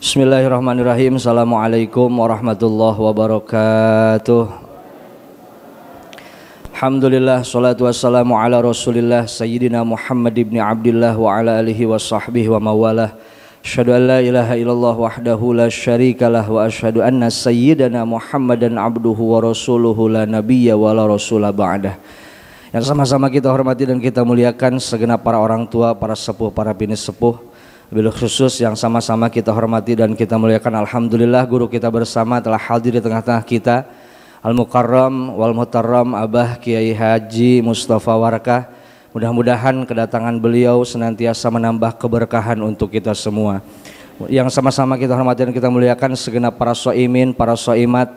Bismillahirrahmanirrahim. Assalamualaikum warahmatullahi wabarakatuh. Alhamdulillah, salatu wassalamu ala rasulillah Sayyidina Muhammad ibn Abdillah wa ala alihi wa sahbihi wa mawalah. Asyhadu an la ilaha illallah wahdahu la syarikalah wa asyhadu anna sayyidana Muhammadan abduhu wa rasuluhu la nabiyya wa la rasulah ba'dah. Yang sama-sama kita hormati dan kita muliakan segenap para orang tua, para sepuh, para bini sepuh. Bil khusus yang sama-sama kita hormati dan kita muliakan, alhamdulillah guru kita bersama telah hadir di tengah-tengah kita, Al-Mukarram wal Mutarram Abah Kiai Haji Mustafa Warakah. Mudah-mudahan kedatangan beliau senantiasa menambah keberkahan untuk kita semua. Yang sama-sama kita hormati dan kita muliakan segenap para shaimin, para shaimat,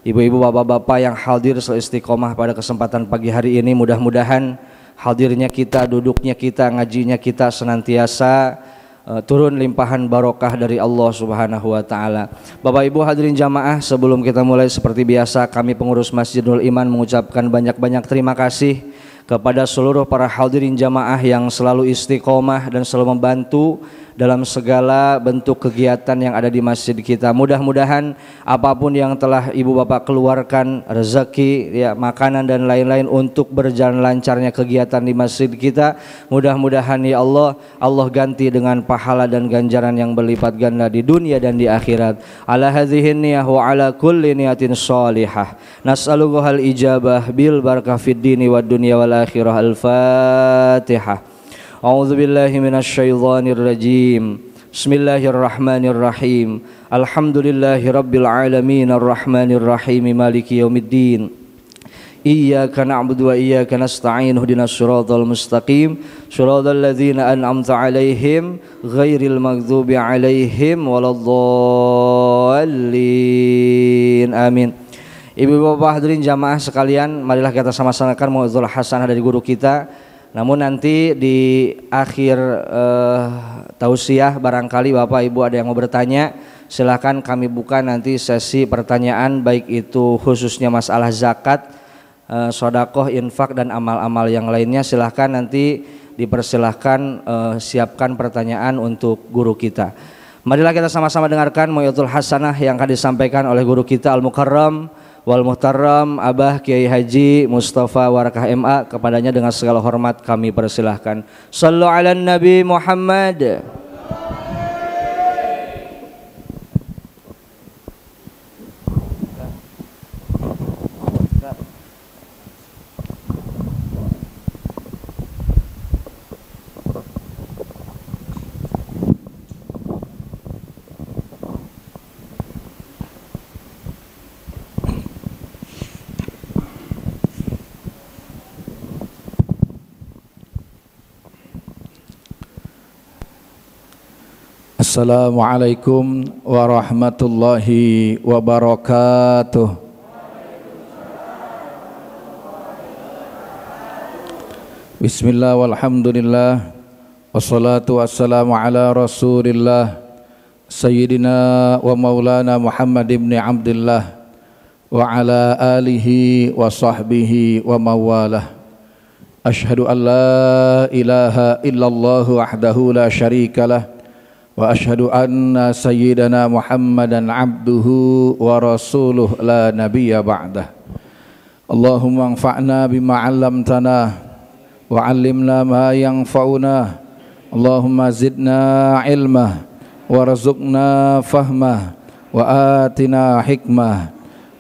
ibu-ibu, bapak-bapak yang hadir seistiqomah pada kesempatan pagi hari ini. Mudah-mudahan hadirnya kita, duduknya kita, ngajinya kita senantiasa turun limpahan barokah dari Allah Subhanahu wa taala. Bapak Ibu hadirin jamaah, sebelum kita mulai seperti biasa kami pengurus Masjidul Iman mengucapkan banyak-banyak terima kasih kepada seluruh para hadirin jamaah yang selalu istiqomah dan selalu membantu dalam segala bentuk kegiatan yang ada di masjid kita. Mudah-mudahan apapun yang telah ibu bapak keluarkan, rezeki, ya, makanan dan lain-lain untuk berjalan lancarnya kegiatan di masjid kita, mudah-mudahan ya Allah, Allah ganti dengan pahala dan ganjaran yang berlipat ganda di dunia dan di akhirat. Ala hadhihi niyah wa ala kulli niyatin shalihah. Nas'alullahal ijabah bil barakah fid dini wad dunya wal akhirah. Al-Fatihah. A'udzu billahi minasy syaithanir rajim. Bismillahirrahmanirrahim. Alhamdulillahi rabbil alamin arrahmanir rahim maliki yaumiddin. Iyyaka na'budu wa iyyaka nasta'in ihdinas siratal mustaqim siratal ladzina an'amta 'alaihim ghairil maghdubi 'alaihim waladdallin. Amin. Ibu bapak hadirin jamaah sekalian, marilah kita sama-samakan mau'izul hasanah dari guru kita. Namun nanti di akhir tausiah barangkali Bapak Ibu ada yang mau bertanya, silakan kami buka nanti sesi pertanyaan, baik itu khususnya masalah zakat, sedekah, infak dan amal-amal yang lainnya. Silahkan nanti dipersilahkan siapkan pertanyaan untuk guru kita. Marilah kita sama-sama dengarkan mau'izul hasanah yang akan disampaikan oleh guru kita Al-Mukarram wal Mutarram Abah Kiai Haji Mustafa Warakah MA. Kepadanya dengan segala hormat kami persilahkan. Shallu ala Nabi Muhammad. Assalamualaikum warahmatullahi wabarakatuh. Bismillah walhamdulillah wassalatu wassalamu ala rasulillah Sayyidina wa maulana Muhammad ibn Abdillah wa ala alihi wa sahbihi wa mawalah. Ashhadu an la ilaha illallah wahdahu la syarikalah wa asyhadu anna sayyidana Muhammadan abduhu wa rasuluh la nabiyya ba'dah. Allahumma anfa'na bima 'allamtana wa 'allimna ma yanfa'una. Allahumma zidna ilma warzuqna fahma wa atina hikmah.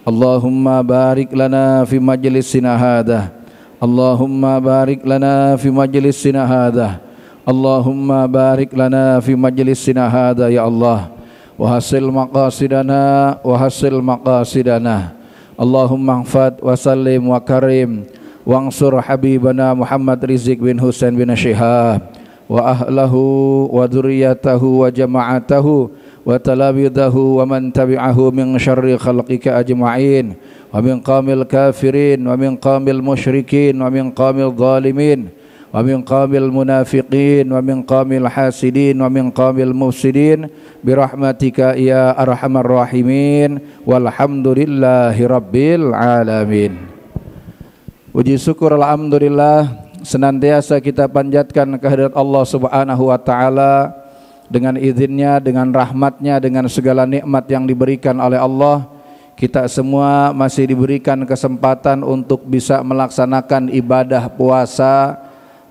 Allahumma barik lana fi majlisina hadha. Allahumma barik lana fi majlisina hadha. Allahumma barik lana fi majlisina hadha ya Allah, wa hasil maqasidana wa hasil maqasidana. Allahumma anfad wa sallim wa karim wa ansur habibana Muhammad Rizq bin Husain bin Syihab wa ahlahu wa dzurriyyatahu wa jama'atahu wa talabidahu wa man tabi'ahu min syarri khalqika ajma'in wa min qamil kafirin wa min qamil musyrikin wa min qamil zalimin wa min qamil munafiqin wa min qamil hasidin wa min qamil mufsidin birahmatika ya arhamar rahimin walhamdulillahi rabbil alamin. Puji syukur alhamdulillah senantiasa kita panjatkan kehadirat Allah Subhanahu wa taala dengan izinnya, dengan rahmatnya, dengan segala nikmat yang diberikan oleh Allah, kita semua masih diberikan kesempatan untuk bisa melaksanakan ibadah puasa.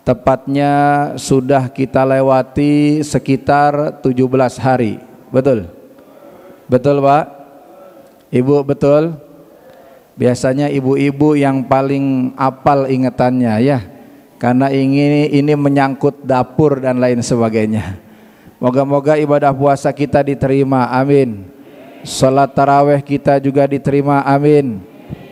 Tepatnya sudah kita lewati sekitar 17 hari. Betul? Betul Pak? Ibu betul? Biasanya ibu-ibu yang paling apal ingatannya ya, karena ini menyangkut dapur dan lain sebagainya. Moga-moga ibadah puasa kita diterima, amin. Salat tarawih kita juga diterima, amin.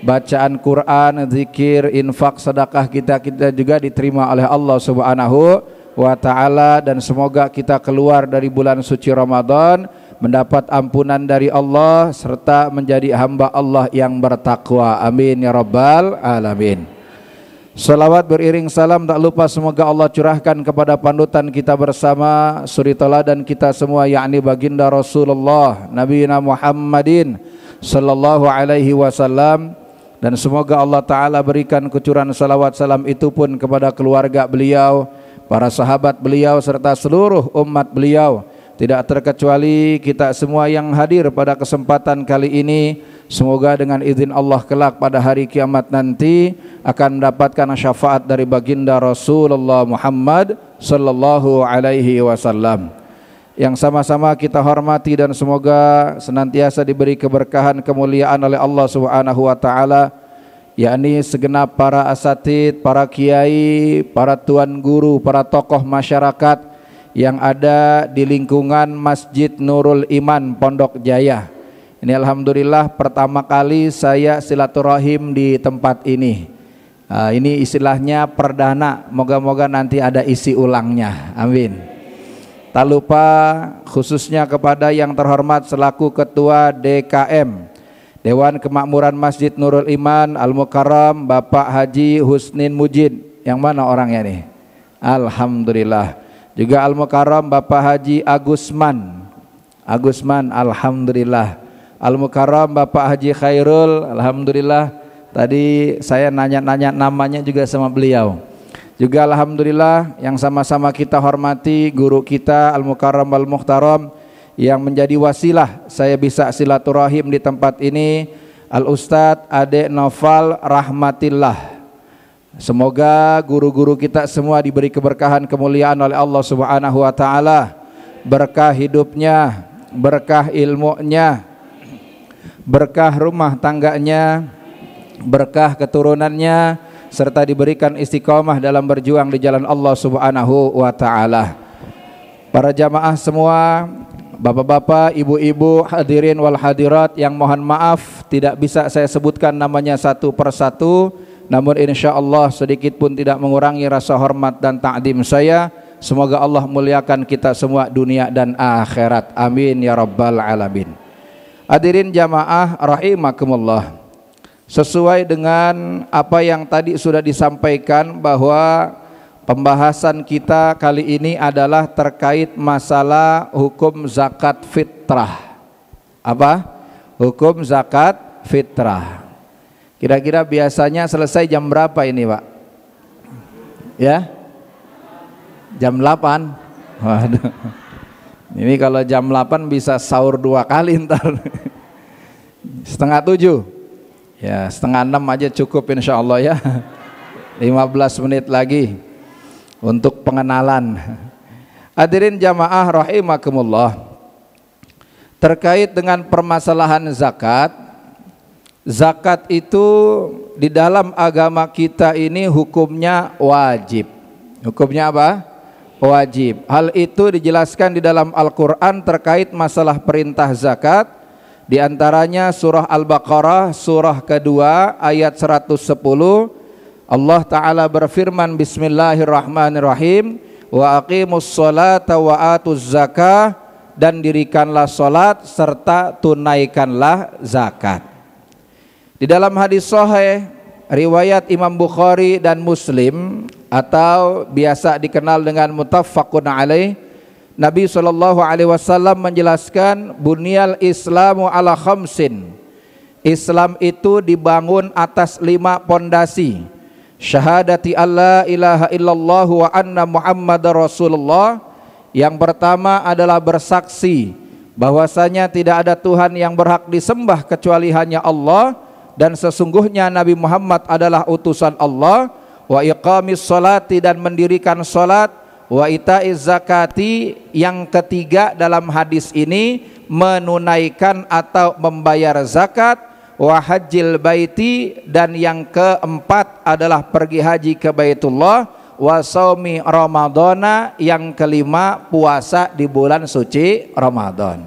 Bacaan Quran, zikir, infak, sedekah kita juga diterima oleh Allah Subhanahu wa taala, dan semoga kita keluar dari bulan suci Ramadan mendapat ampunan dari Allah serta menjadi hamba Allah yang bertakwa, amin ya rabbal alamin. Salawat beriring salam tak lupa semoga Allah curahkan kepada panutan kita bersama, suri teladan kita semua, yakni baginda Rasulullah Nabi Muhammadin sallallahu alaihi wasallam. Dan semoga Allah Ta'ala berikan kucuran salawat salam itu pun kepada keluarga beliau, para sahabat beliau, serta seluruh umat beliau. Tidak terkecuali kita semua yang hadir pada kesempatan kali ini. Semoga dengan izin Allah kelak pada hari kiamat nanti akan mendapatkan syafaat dari baginda Rasulullah Muhammad sallallahu alaihi wasallam. Yang sama-sama kita hormati dan semoga senantiasa diberi keberkahan kemuliaan oleh Allah Subhanahu wa taala, yakni segenap para asatid, para kiai, para tuan guru, para tokoh masyarakat yang ada di lingkungan Masjid Nurul Iman Pondok Jaya. Ini alhamdulillah pertama kali saya silaturahim di tempat ini. Ini istilahnya perdana, moga-moga nanti ada isi ulangnya, amin. Tak lupa khususnya kepada yang terhormat selaku Ketua DKM Dewan Kemakmuran Masjid Nurul Iman Al-Mukarram, Bapak Haji Husnin Mujid. Yang mana orangnya nih? Alhamdulillah. Juga Al-Mukarram Bapak Haji Agusman, alhamdulillah. Al-Mukarram Bapak Haji Khairul, alhamdulillah. Tadi saya nanya-nanya namanya juga sama beliau. Juga alhamdulillah yang sama-sama kita hormati guru kita Al-Mukarram Al-Muhtaram yang menjadi wasilah saya bisa silaturahim di tempat ini, Al-Ustadz Ade Noval Rahmatillah. Semoga guru-guru kita semua diberi keberkahan kemuliaan oleh Allah Subhanahu wa taala, berkah hidupnya, berkah ilmunya, berkah rumah tangganya, berkah keturunannya, serta diberikan istiqomah dalam berjuang di jalan Allah Subhanahu wa taala. Para jamaah semua, bapak-bapak, ibu-ibu, hadirin wal hadirat yang mohon maaf tidak bisa saya sebutkan namanya satu persatu, namun insya Allah sedikit pun tidak mengurangi rasa hormat dan ta'zim saya. Semoga Allah muliakan kita semua dunia dan akhirat, amin ya rabbal alamin. Hadirin jamaah rahimakumullah, sesuai dengan apa yang tadi sudah disampaikan bahwa pembahasan kita kali ini adalah terkait masalah hukum zakat fitrah. Apa? Hukum zakat fitrah. Kira-kira biasanya selesai jam berapa ini Pak? Ya? Jam 8? Waduh. Ini kalau jam 8 bisa sahur 2 kali ntar. 6:30. Ya, 5:30 aja cukup insya Allah ya. 15 menit lagi untuk pengenalan. Hadirin jamaah rahimakumullah, terkait dengan permasalahan zakat. Zakat itu di dalam agama kita ini hukumnya wajib. Hukumnya apa? Wajib. Hal itu dijelaskan di dalam Al-Quran terkait masalah perintah zakat. Di antaranya surah Al-Baqarah surah kedua ayat 110, Allah Ta'ala berfirman, Bismillahirrahmanirrahim, wa aqimus sholata wa atuz zakah, dan dirikanlah solat serta tunaikanlah zakat. Di dalam hadis sahih riwayat Imam Bukhari dan Muslim atau biasa dikenal dengan muttafaqun alaih, Nabi SAW menjelaskan, bunyal islamu ala khamsin, Islam itu dibangun atas 5 pondasi. Syahadati alla ilaha illallah wa anna muhammadar rasulullah, Yang pertama adalah bersaksi bahwasanya tidak ada Tuhan yang berhak disembah kecuali hanya Allah, dan sesungguhnya Nabi Muhammad adalah utusan Allah. Wa iqamis sholati, dan mendirikan sholat. Wa itaiz zakati, yang ketiga dalam hadis ini menunaikan atau membayar zakat. Wa hajjil baiti, dan yang keempat adalah pergi haji ke Baitullah. Wa shaumi ramadhana, yang kelima puasa di bulan suci Ramadan.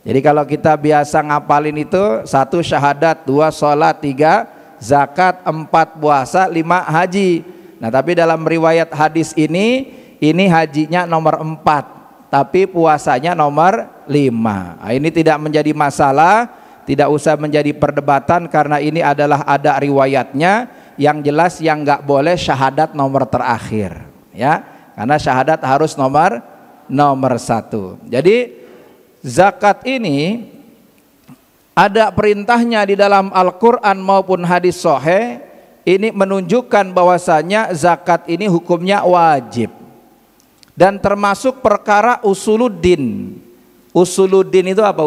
Jadi kalau kita biasa ngapalin itu 1 syahadat, 2 sholat, 3 zakat, 4 puasa, 5 haji. Nah tapi dalam riwayat hadis ini hajinya nomor 4, tapi puasanya nomor 5. Nah, ini tidak menjadi masalah, tidak usah menjadi perdebatan, karena ini adalah ada riwayatnya. Yang jelas yang nggak boleh syahadat nomor terakhir, ya, karena syahadat harus nomor 1. Jadi zakat ini ada perintahnya di dalam Al-Quran maupun hadis sahih. Ini menunjukkan bahwasanya zakat ini hukumnya wajib, dan termasuk perkara usuluddin. Usuluddin itu apa?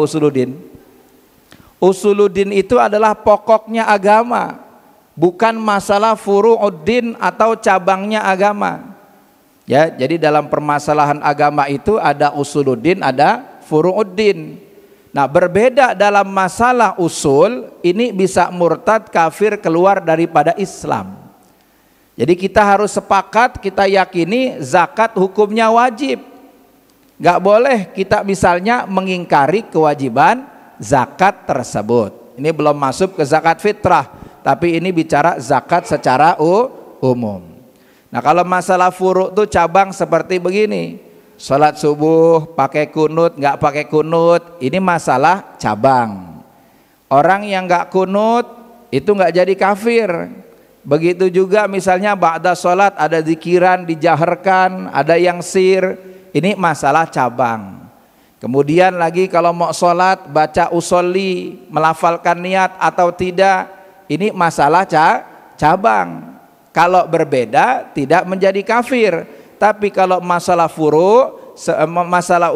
Usuluddin itu adalah pokoknya agama, bukan masalah furu'uddin atau cabangnya agama. Ya, jadi dalam permasalahan agama itu ada usuluddin, ada furu'uddin. Nah, berbeda dalam masalah usul, ini bisa murtad, kafir, keluar daripada Islam. Jadi kita harus sepakat, kita yakini zakat hukumnya wajib. Gak boleh kita misalnya mengingkari kewajiban zakat tersebut. Ini belum masuk ke zakat fitrah, tapi ini bicara zakat secara umum. Nah, kalau masalah furu' itu cabang seperti begini. Sholat subuh pakai kunut, nggak pakai kunut, ini masalah cabang. Orang yang nggak kunut itu nggak jadi kafir. Begitu juga misalnya ba'da sholat ada zikiran dijaharkan, ada yang sir, ini masalah cabang. Kemudian lagi kalau mau sholat baca usolli, melafalkan niat atau tidak, ini masalah cabang. Kalau berbeda tidak menjadi kafir. Tapi kalau masalah masalah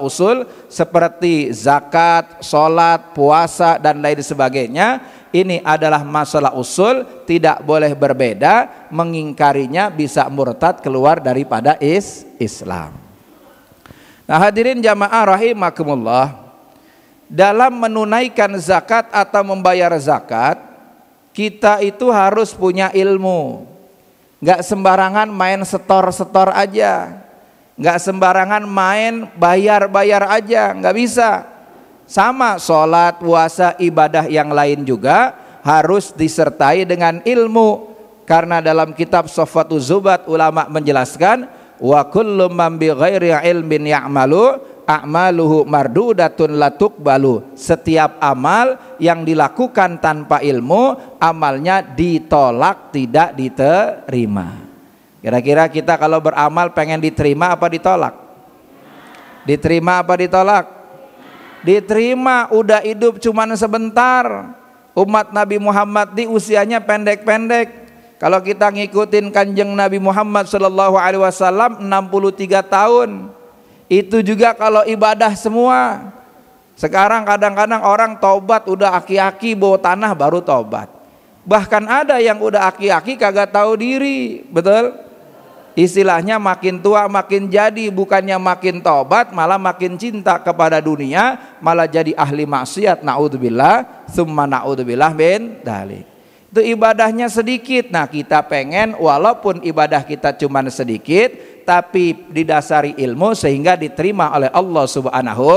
usul seperti zakat, sholat, puasa dan lain sebagainya, ini adalah masalah usul, tidak boleh berbeda. Mengingkarinya bisa murtad, keluar daripada Islam. Nah hadirin jamaah rahimakumullah, dalam menunaikan zakat atau membayar zakat, kita itu harus punya ilmu. Nggak sembarangan main setor aja, nggak sembarangan main bayar aja, nggak bisa. Sama sholat, puasa, ibadah yang lain juga harus disertai dengan ilmu. Karena dalam kitab Shaffatuz Zubat ulama menjelaskan, wa kullu man bi ghairi ilmin ya'malu a'maluhu mardudatun la tuqbalu. Setiap amal yang dilakukan tanpa ilmu, amalnya ditolak, tidak diterima. Kira-kira kita kalau beramal pengen diterima apa ditolak? Diterima apa ditolak? Diterima. Udah hidup cuman sebentar. Umat Nabi Muhammad di usianya pendek-pendek. Kalau kita ngikutin kanjeng Nabi Muhammad SAW 63 tahun. Itu juga kalau ibadah semua. Sekarang kadang-kadang orang taubat udah aki-aki bawa tanah baru taubat. Bahkan ada yang udah aki-aki kagak tahu diri, betul? Istilahnya makin tua makin jadi, bukannya makin taubat malah makin cinta kepada dunia, malah jadi ahli maksiat. Naudzubillah, summa naudzubillah min dzalik. Itu ibadahnya sedikit. Nah kita pengen walaupun ibadah kita cuma sedikit, tapi didasari ilmu sehingga diterima oleh Allah Subhanahu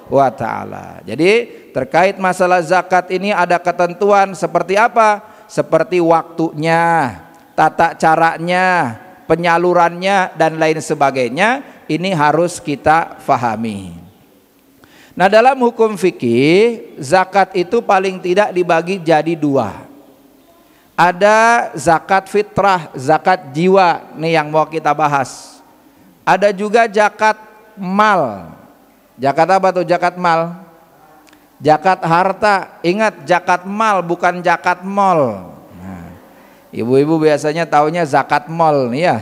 wa ta'ala. Jadi terkait masalah zakat ini ada ketentuan seperti apa? Seperti waktunya, tata caranya, penyalurannya dan lain sebagainya. Ini harus kita fahami. Nah dalam hukum fikih, zakat itu paling tidak dibagi jadi 2. Ada zakat fitrah, zakat jiwa, nih yang mau kita bahas. Ada juga zakat mal. Zakat apa tuh zakat mal? Zakat harta. Ingat zakat mal bukan zakat mall. Nah, ibu-ibu biasanya taunya zakat mall nih ya.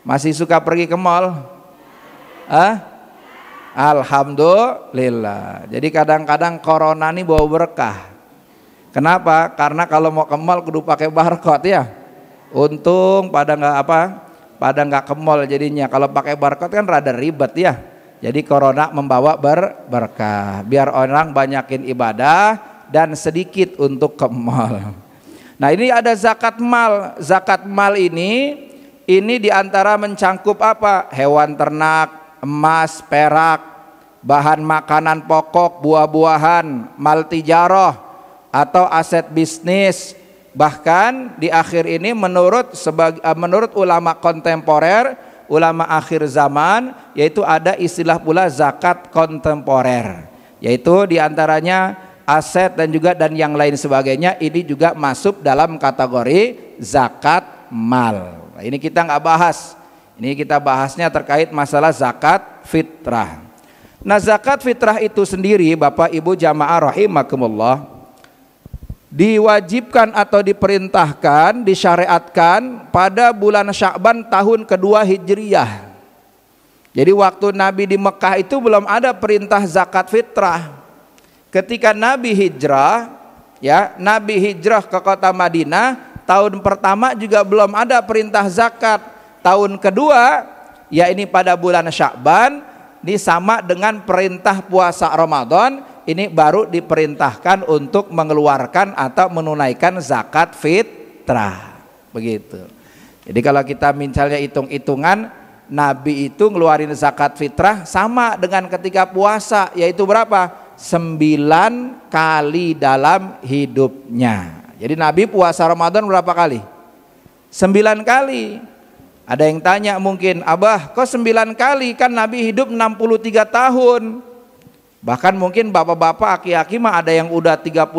Masih suka pergi ke mall? Alhamdulillah. Jadi kadang-kadang corona ini bawa berkah. Kenapa? Karena kalau mau ke mall kudu pakai barcode ya. Untung pada nggak ke mall jadinya. Kalau pakai barcode kan rada ribet ya. Jadi corona membawa berkah. Biar orang banyakin ibadah dan sedikit untuk ke mall. Nah ini ada zakat mal. Zakat mal ini diantara mencangkup apa? Hewan ternak, emas, perak, bahan makanan pokok, buah-buahan, mal tijarah atau aset bisnis. Bahkan di akhir ini menurut ulama kontemporer, ulama akhir zaman, yaitu ada istilah pula zakat kontemporer, yaitu diantaranya aset dan yang lain sebagainya. Ini juga masuk dalam kategori zakat mal. Nah, ini kita nggak bahas. Ini kita bahasnya terkait masalah zakat fitrah. Nah zakat fitrah itu sendiri Bapak Ibu jamaah rahimakumullah, diwajibkan atau diperintahkan, disyariatkan pada bulan Sya'ban tahun kedua Hijriyah. Jadi waktu Nabi di Mekah itu belum ada perintah zakat fitrah. Ketika Nabi hijrah, ya, Nabi hijrah ke kota Madinah, tahun pertama juga belum ada perintah zakat. Tahun kedua, ya ini pada bulan Sya'ban, ini sama dengan perintah puasa Ramadan, ini baru diperintahkan untuk mengeluarkan atau menunaikan zakat fitrah. Begitu. Jadi kalau kita misalnya hitung-hitungan, Nabi itu ngeluarin zakat fitrah sama dengan ketika puasa, yaitu berapa? 9 kali dalam hidupnya. Jadi Nabi puasa Ramadan berapa kali? 9 kali. Ada yang tanya mungkin, Abah kok 9 kali, kan Nabi hidup 63 tahun. Bahkan mungkin bapak-bapak, aki-aki mah ada yang udah 30-40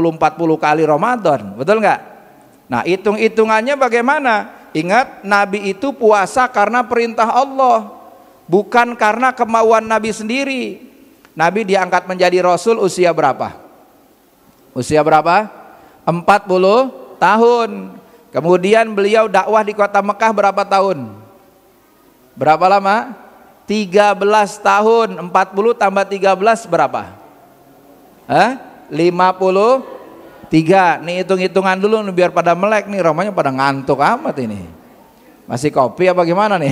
kali Ramadan, betul nggak? Nah hitung-hitungannya bagaimana? Ingat, Nabi itu puasa karena perintah Allah, bukan karena kemauan Nabi sendiri. Nabi diangkat menjadi Rasul usia berapa? Usia berapa? 40 tahun. Kemudian beliau dakwah di kota Mekah berapa tahun? Berapa lama? 13 tahun. 40 tambah 13 berapa? 53. Nih hitung-hitungan dulu nih, biar pada melek nih, romanya pada ngantuk amat ini. Masih kopi apa gimana nih?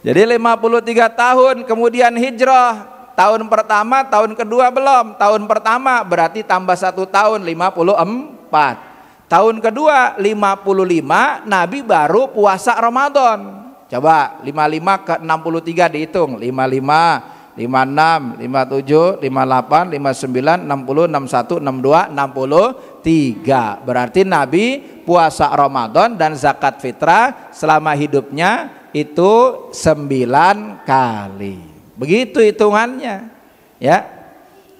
Jadi 53 tahun kemudian hijrah. Tahun pertama, tahun kedua belum. Tahun pertama berarti tambah 1 tahun, 54. Tahun kedua 55, Nabi baru puasa Ramadan. Coba 55 ke 63 dihitung. 55, 56, 57, 58, 59, 60, 61, 62, 63. Berarti Nabi puasa Ramadan dan zakat fitrah selama hidupnya itu 9 kali. Begitu hitungannya. Ya.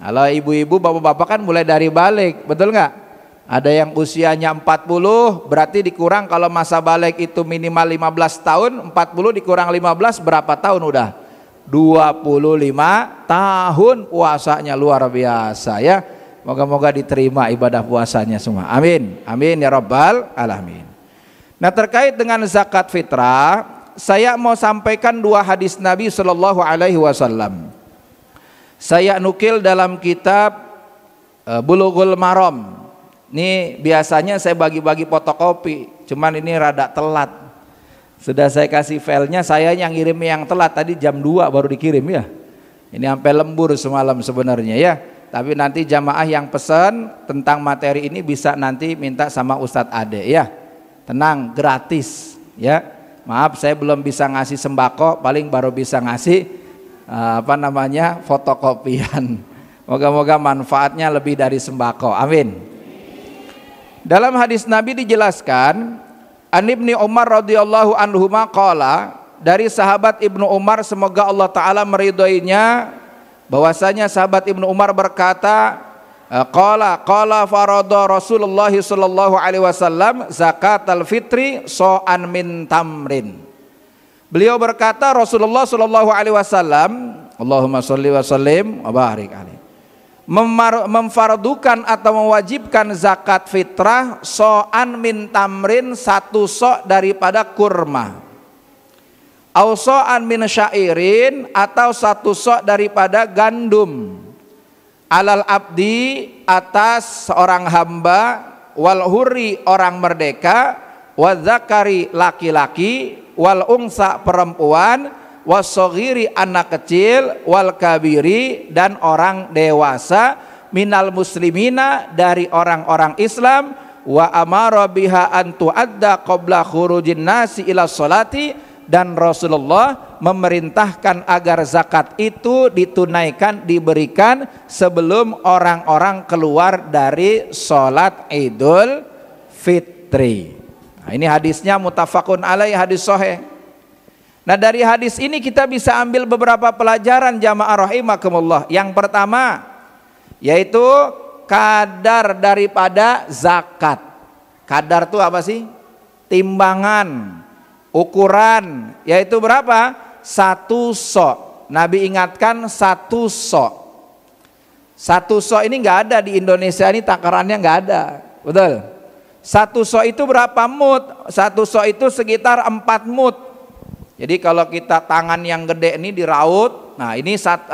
Kalau ibu-ibu, bapak-bapak kan mulai dari balik, betul nggak? Ada yang usianya 40, berarti dikurang kalau masa balik itu minimal 15 tahun, 40 dikurang 15 berapa tahun udah? 25 tahun puasanya, luar biasa ya. Moga-moga diterima ibadah puasanya semua. Amin. Amin ya rabbal alamin. Nah terkait dengan zakat fitrah, saya mau sampaikan 2 hadis Nabi Shallallahu Alaihi Wasallam. Saya nukil dalam kitab Bulughul Maram. Ini biasanya saya bagi-bagi fotokopi, cuman ini rada telat. Sudah saya kasih filenya, saya yang ngirim yang telat, tadi jam 2 baru dikirim ya. Ini sampai lembur semalam sebenarnya ya. Tapi nanti jamaah yang pesan tentang materi ini bisa nanti minta sama Ustadz Ade ya. Tenang, gratis ya. Maaf saya belum bisa ngasih sembako, paling baru bisa ngasih fotokopian. Moga-moga manfaatnya lebih dari sembako. Amin. Dalam hadis Nabi dijelaskan, An Ibni Umar radhiyallahu anhuma qala, dari sahabat Ibnu Umar semoga Allah taala meridhoinya, bahwasanya sahabat Ibnu Umar berkata, qala farada Rasulullah sallallahu alaihi wasallam zakatal fitri so'an min tamrin. Beliau berkata, Rasulullah sallallahu alaihi wasallam, Allahumma sholli wa sallim wa barik alaihi, memfardukan atau mewajibkan zakat fitrah so'an min tamrin, 1 sok daripada kurma. Auso'an min syairin, atau satu sok daripada gandum, alal abdi, atas seorang hamba, wal hurri orang merdeka, wal zakari laki-laki, wal unsa perempuan, wasoghiri anak kecil, wal kabiri dan orang dewasa, minal muslimina dari orang-orang Islam, wa amara biha an tuadda qabla khurujin nasi ila sholati, dan Rasulullah memerintahkan agar zakat itu ditunaikan, diberikan sebelum orang-orang keluar dari sholat Idul Fitri. Nah, ini hadisnya muttafaqun alaih, hadis sahih. Nah, dari hadis ini kita bisa ambil beberapa pelajaran jamaah rahimakumullah. Yang pertama yaitu kadar daripada zakat. Kadar itu apa sih? Timbangan, ukuran, yaitu berapa? 1 sok. Nabi ingatkan 1 sok. 1 sok ini nggak ada di Indonesia, ini takarannya nggak ada, betul? 1 sok itu berapa mud? 1 sok itu sekitar 4 mud. Jadi kalau kita tangan yang gede ini diraut, nah ini 4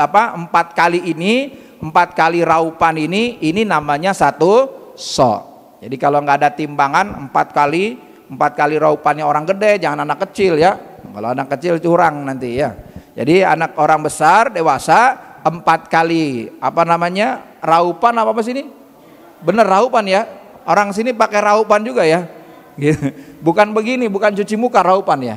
kali ini, 4 kali raupan ini namanya 1 sok. Jadi kalau nggak ada timbangan 4 kali raupannya orang gede, jangan anak kecil ya. Kalau anak kecil curang nanti ya. Jadi anak orang besar dewasa 4 kali raupan apa sini? Bener raupan ya. Orang sini pakai raupan juga ya. Bukan begini, bukan cuci muka raupan ya.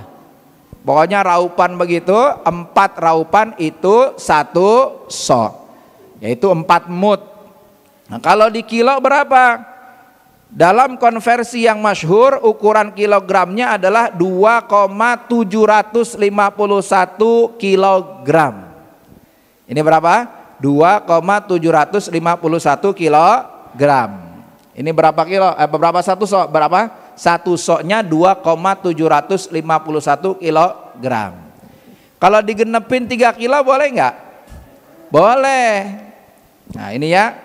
Pokoknya raupan begitu, 4 raupan itu 1 sok, yaitu 4 mud. Nah, kalau di kilo berapa? Dalam konversi yang masyhur ukuran kilogramnya adalah 2,751 kilogram. Ini berapa? 2,751 kilogram. Ini berapa kilo? Berapa 1 sok? Berapa? 1 soknya 2,751 kilogram. Kalau digenepin 3 kilo boleh nggak? Boleh. Nah ini ya.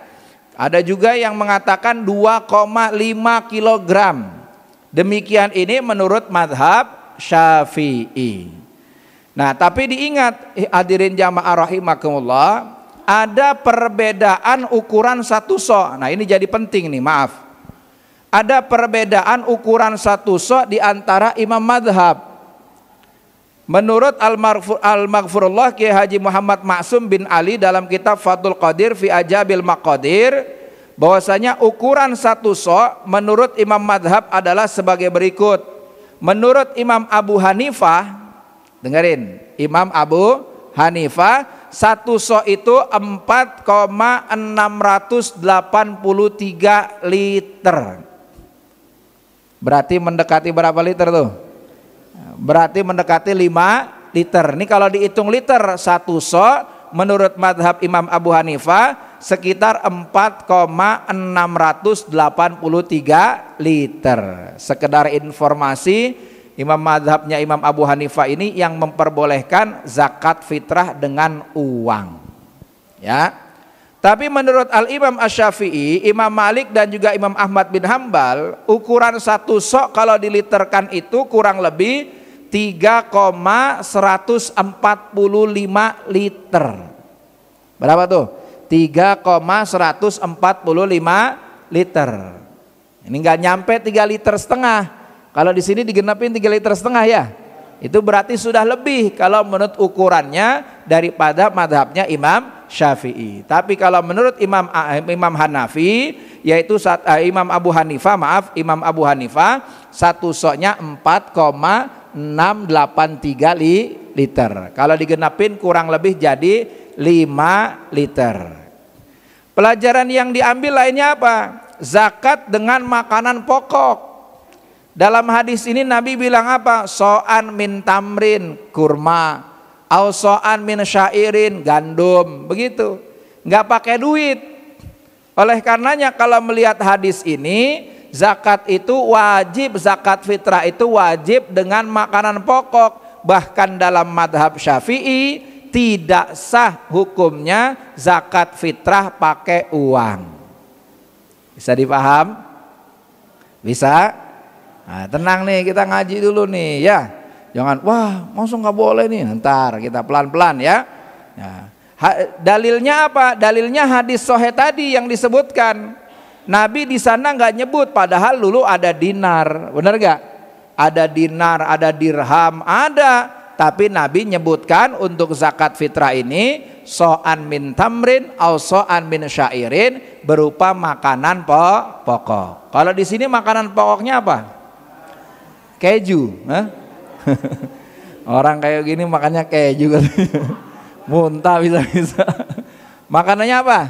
Ada juga yang mengatakan 2,5 kilogram. Demikian ini menurut madhab Syafi'i. Nah tapi diingat hadirin jamaah rahimakumullah, ada perbedaan ukuran 1 sok. Nah ini jadi penting nih, maaf. Ada perbedaan ukuran 1 sok di antara imam madhab. Menurut Al-Maghfurullah Kiai Haji Muhammad Maksum bin Ali dalam kitab Fathul Qadir fi Ajabil Maqadir, bahwasanya ukuran 1 sok menurut imam madhab adalah sebagai berikut. Menurut Imam Abu Hanifah, dengerin, Imam Abu Hanifah, 1 sok itu 4,683 liter. Berarti mendekati berapa liter tuh? Berarti mendekati 5 liter. Ini kalau dihitung liter 1 sok menurut madhab Imam Abu Hanifah sekitar 4,683 liter. Sekedar informasi, imam madhabnya Imam Abu Hanifah ini yang memperbolehkan zakat fitrah dengan uang. Ya. Tapi menurut Al-Imam Asy-Syafi'i, Imam Malik dan juga Imam Ahmad bin Hambal, ukuran 1 sok kalau diliterkan itu kurang lebih 3,145 liter. Berapa tuh? 3,145 liter. Ini nggak nyampe 3,5 liter. Kalau di sini digenapin 3,5 liter ya. Itu berarti sudah lebih kalau menurut ukurannya daripada madhabnya Imam Syafi'i. Tapi kalau menurut Imam Hanafi, yaitu Imam Abu Hanifah, Imam Abu Hanifah 1 soknya 4,683 liter. Kalau digenapin kurang lebih jadi 5 liter. Pelajaran yang diambil lainnya apa? Zakat dengan makanan pokok. Dalam hadis ini Nabi bilang apa? So'an min tamrin, kurma, au so'an min syairin, gandum, begitu. Nggak pakai duit. Oleh karenanya kalau melihat hadis ini, zakat itu wajib, zakat fitrah itu wajib dengan makanan pokok. Bahkan dalam madhab Syafi'i tidak sah hukumnya zakat fitrah pakai uang. Bisa dipaham? Bisa? Nah, tenang nih, kita ngaji dulu nih ya. Jangan, wah masa nggak boleh nih, ntar kita pelan-pelan ya. Nah, dalilnya apa? Dalilnya hadis sahih tadi yang disebutkan. Nabi di sana nggak nyebut, padahal dulu ada dinar, benar nggak? Ada dinar, ada dirham, ada. Tapi Nabi nyebutkan untuk zakat fitrah ini so'an min tamrin au so'an min syairin, berupa makanan pokok. Kalau di sini makanan pokoknya apa? Keju. Orang kayak gini makannya keju, muntah bisa-bisa. Makanannya apa?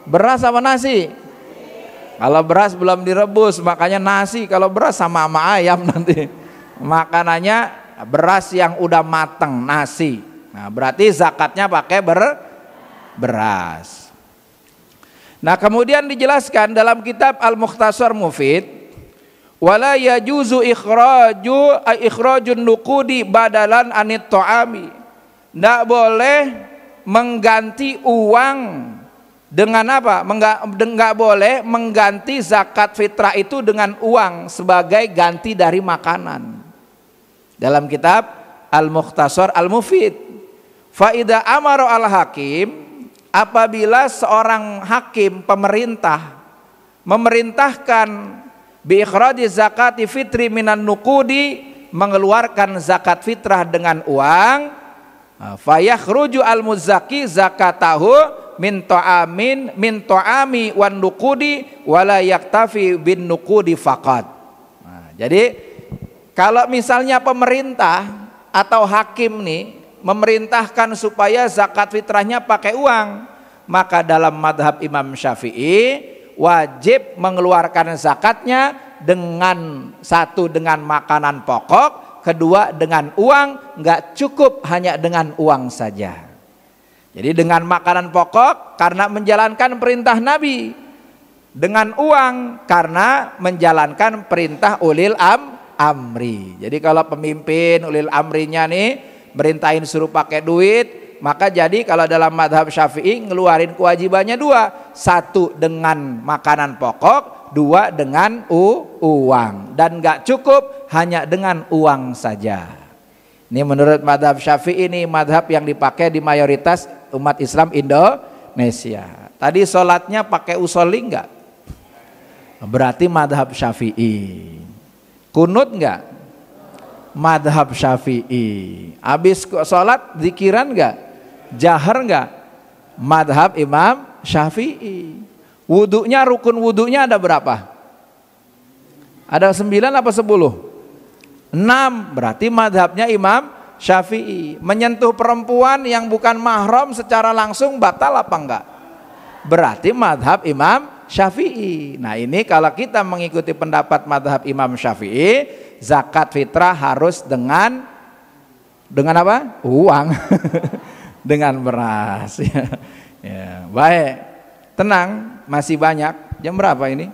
Beras sama nasi? Kalau beras belum direbus, makanya nasi. Kalau beras sama ayam nanti. Makanannya beras yang udah mateng, nasi. Nah, berarti zakatnya pakai beras. Nah, kemudian dijelaskan dalam kitab Al-Mukhtasar Mufid, wala yajuzu ikhrajun nuqudi badalan anit ta'ami. Enggak boleh mengganti uang dengan apa? Enggak boleh mengganti zakat fitrah itu dengan uang sebagai ganti dari makanan. Dalam kitab Al-Mukhtasar Al-Mufid, faida amaro al-hakim, apabila seorang hakim pemerintah memerintahkan bi ikhraji zakati fitri minan nuqudi, mengeluarkan zakat fitrah dengan uang, fayakhruju al-muzzaki zakatahu min ta'ami wan nuqudi wala yaktafi bin nuqudi faqat. Nah, jadi kalau misalnya pemerintah atau hakim nih memerintahkan supaya zakat fitrahnya pakai uang, maka dalam madhab Imam Syafi'i wajib mengeluarkan zakatnya dengan satu dengan makanan pokok, kedua dengan uang, nggak cukup hanya dengan uang saja. Jadi dengan makanan pokok karena menjalankan perintah Nabi, dengan uang karena menjalankan perintah ulil amri. Jadi kalau pemimpin ulil amrinya nih merintahin suruh pakai duit, maka jadi kalau dalam madhab Syafi'i ngeluarin kewajibannya dua, satu dengan makanan pokok, dua dengan uang, dan nggak cukup hanya dengan uang saja. Ini menurut madhab Syafi'i, ini madhab yang dipakai di mayoritas umat Islam Indonesia. Tadi sholatnya pakai usolli nggak? Berarti madhab Syafi'i. Kunut enggak? Madhab Syafi'i. Habis sholat zikiran enggak? Jahar enggak? Madhab Imam Syafi'i. Wudunya, rukun wudunya ada berapa? Ada 9 apa 10? 6. Berarti madhabnya Imam Syafi'i. Menyentuh perempuan yang bukan mahram secara langsung batal apa enggak? Berarti madhab Imam Syafi'i. Nah, ini kalau kita mengikuti pendapat madhab Imam Syafi'i, zakat fitrah harus dengan apa? Uang. Dengan beras. Ya, baik. Tenang, masih banyak. Jam berapa ini?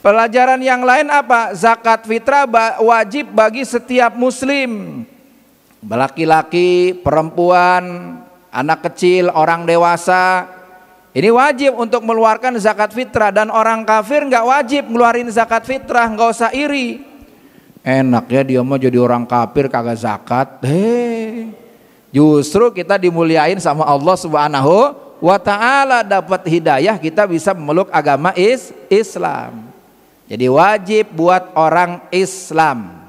Pelajaran yang lain apa? Zakat fitrah wajib bagi setiap muslim. Laki-laki, perempuan, anak kecil, orang dewasa, ini wajib untuk mengeluarkan zakat fitrah. Dan orang kafir nggak wajib ngeluarin zakat fitrah, nggak usah iri. Enak ya dia mau jadi orang kafir kagak zakat. Justru kita dimuliain sama Allah Subhanahu wa ta'ala, dapat hidayah, kita bisa memeluk agama Islam. Jadi wajib buat orang Islam.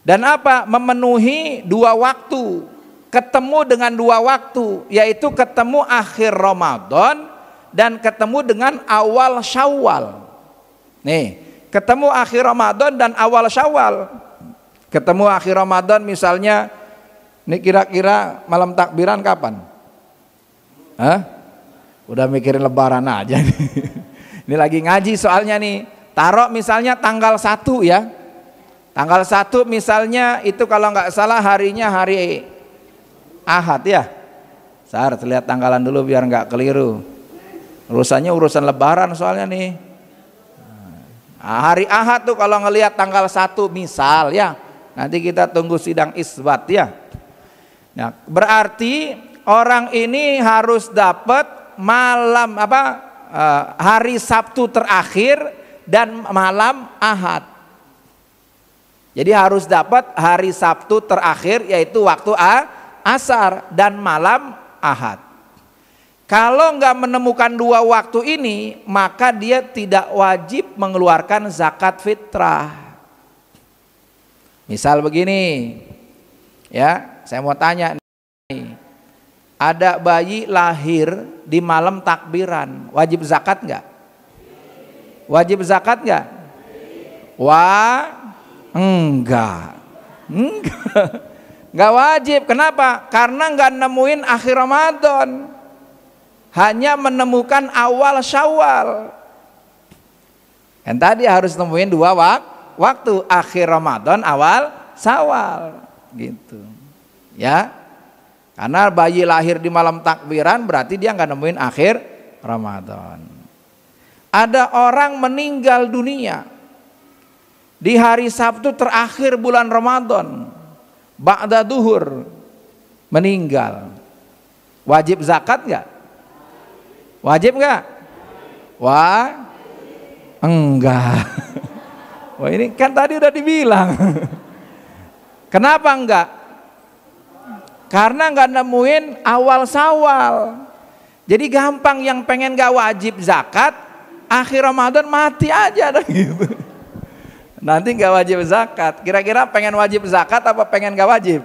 Dan apa? Memenuhi 2 waktu. Ketemu dengan 2 waktu, yaitu ketemu akhir Ramadan dan ketemu dengan awal Syawal. Nih, ketemu akhir Ramadan dan awal Syawal. Ketemu akhir Ramadan misalnya, nih kira-kira malam takbiran kapan? Hah? Udah mikirin lebaran aja nih. Ini lagi ngaji soalnya nih. Taruh misalnya tanggal 1 ya. Tanggal 1 misalnya itu kalau nggak salah harinya hari Ahad ya. Sar, lihat tanggalan dulu biar nggak keliru. Urusannya urusan lebaran soalnya nih. Nah, hari Ahad tuh kalau ngelihat tanggal 1 misal ya. Nanti kita tunggu sidang isbat ya. Nah, berarti orang ini harus dapat hari Sabtu terakhir dan malam Ahad. Jadi harus dapat hari Sabtu terakhir, yaitu waktu asar dan malam Ahad. Kalau nggak menemukan dua waktu ini, maka dia tidak wajib mengeluarkan zakat fitrah. Misal begini, ya, saya mau tanya nih, ada bayi lahir di malam takbiran, wajib zakat nggak? Wajib zakat nggak? Enggak, nggak wajib. Kenapa? Karena nggak nemuin akhir Ramadan, hanya menemukan awal Syawal. Kan tadi harus nemuin dua waktu, akhir Ramadan, awal Syawal, gitu. Ya, karena bayi lahir di malam takbiran berarti dia nggak nemuin akhir Ramadan. Ada orang meninggal dunia di hari Sabtu terakhir bulan Ramadan, ba'da duhur, meninggal. Wajib zakat nggak? Wajib nggak? Enggak. Wah, ini kan tadi udah dibilang. Kenapa enggak? Karena nggak nemuin awal Syawal. Jadi gampang, yang pengen nggak wajib zakat, akhir Ramadan mati aja dah gitu. Nanti nggak wajib zakat. Kira-kira pengen wajib zakat apa pengen nggak wajib?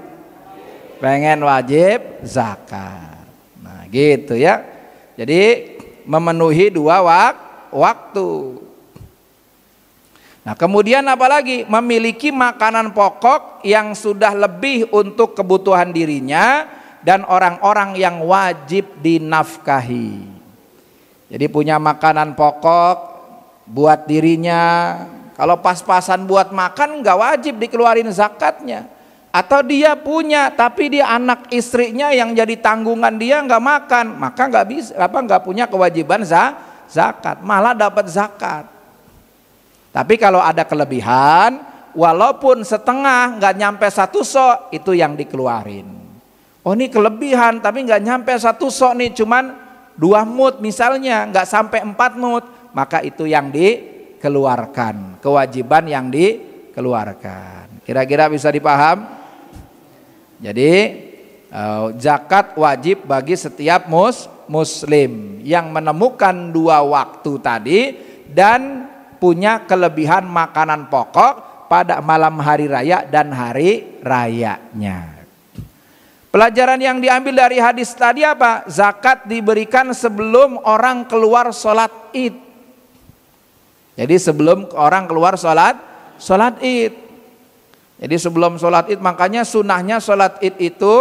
Pengen wajib zakat. Nah gitu ya. Jadi memenuhi dua waktu. Nah kemudian apalagi? Memiliki makanan pokok yang sudah lebih untuk kebutuhan dirinya dan orang-orang yang wajib dinafkahi. Jadi punya makanan pokok buat dirinya. Kalau pas-pasan buat makan nggak wajib dikeluarin zakatnya. Atau dia punya tapi dia anak istrinya yang jadi tanggungan dia nggak makan, maka nggak bisa, nggak punya kewajiban zakat, malah dapat zakat. Tapi kalau ada kelebihan, walaupun setengah, nggak nyampe 1 sok, itu yang dikeluarin. Oh ini kelebihan tapi nggak nyampe 1 sok nih, cuman 2 mud misalnya, nggak sampai 4 mud, maka itu yang dikeluarkan, kewajiban yang dikeluarkan. Kira-kira bisa dipaham? Jadi zakat wajib bagi setiap muslim yang menemukan 2 waktu tadi dan punya kelebihan makanan pokok pada malam hari raya dan hari rayanya. Pelajaran yang diambil dari hadis tadi apa? Zakat diberikan sebelum orang keluar sholat id. Jadi sebelum orang keluar sholat id. Jadi sebelum sholat id, makanya sunnahnya sholat id itu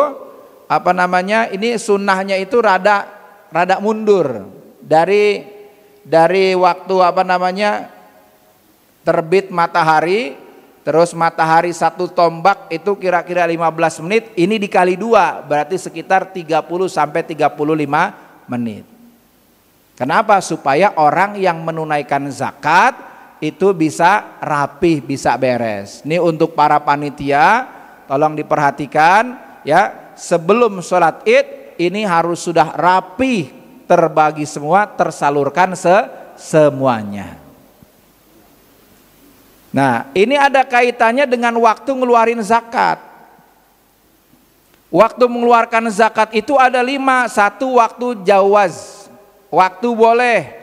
apa namanya? Ini sunnahnya itu rada mundur dari waktu apa namanya? Terbit matahari, terus matahari 1 tombak itu kira-kira 15 menit, ini dikali 2 berarti sekitar 30 sampai 35 menit. Kenapa? Supaya orang yang menunaikan zakat itu bisa rapih, bisa beres. Ini untuk para panitia, tolong diperhatikan ya, sebelum sholat id ini harus sudah rapih, terbagi semua, tersalurkan semuanya. Nah ini ada kaitannya dengan waktu ngeluarin zakat. Waktu mengeluarkan zakat itu ada 5. 1 waktu jawaz, waktu boleh,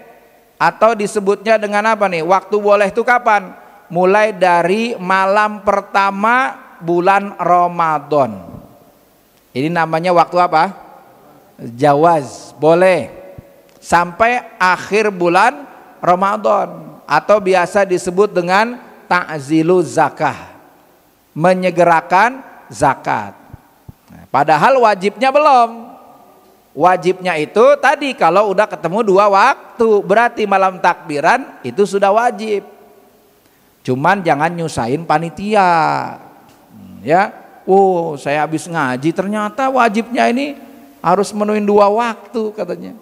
atau disebutnya dengan apa nih? Waktu boleh itu kapan? Mulai dari malam pertama bulan Ramadan. Ini namanya waktu apa? Jawaz, boleh, sampai akhir bulan Ramadan, atau biasa disebut dengan ta'zilu zakah, menyegerakan zakat. Nah, padahal wajibnya belum. Wajibnya itu tadi kalau udah ketemu 2 waktu, berarti malam takbiran itu sudah wajib. Cuman jangan nyusahin panitia. Ya, saya habis ngaji ternyata wajibnya ini harus menuin 2 waktu katanya.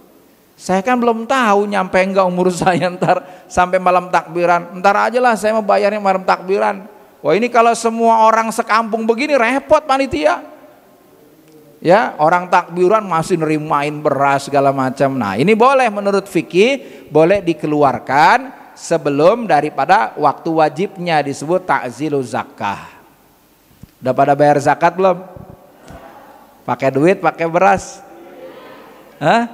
Saya kan belum tahu nyampe enggak umur saya ntar sampai malam takbiran. Ntar aja lah saya mau bayarnya malam takbiran. Wah ini kalau semua orang sekampung begini repot panitia. Ya, orang takbiran masih nerimain beras segala macam. Nah ini boleh menurut fikih, boleh dikeluarkan sebelum daripada waktu wajibnya, disebut ta'zilu zakah. Udah pada bayar zakat belum? Pakai duit, pakai beras? Hah?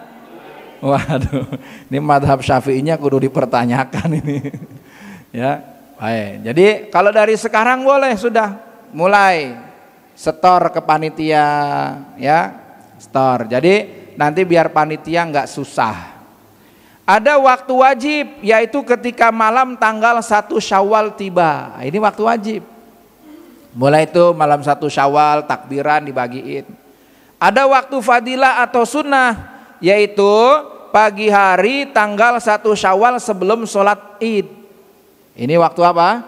Waduh, ini madhab syafi'inya kudu dipertanyakan ini. Ya, baik. Jadi kalau dari sekarang boleh sudah mulai setor ke panitia, ya, setor. Jadi nanti biar panitia nggak susah. Ada waktu wajib, yaitu ketika malam tanggal 1 Syawal tiba. Ini waktu wajib. Mulai itu malam 1 Syawal takbiran dibagiin. Ada waktu fadilah atau sunnah, yaitu pagi hari tanggal 1 Syawal sebelum sholat Id. Ini waktu apa?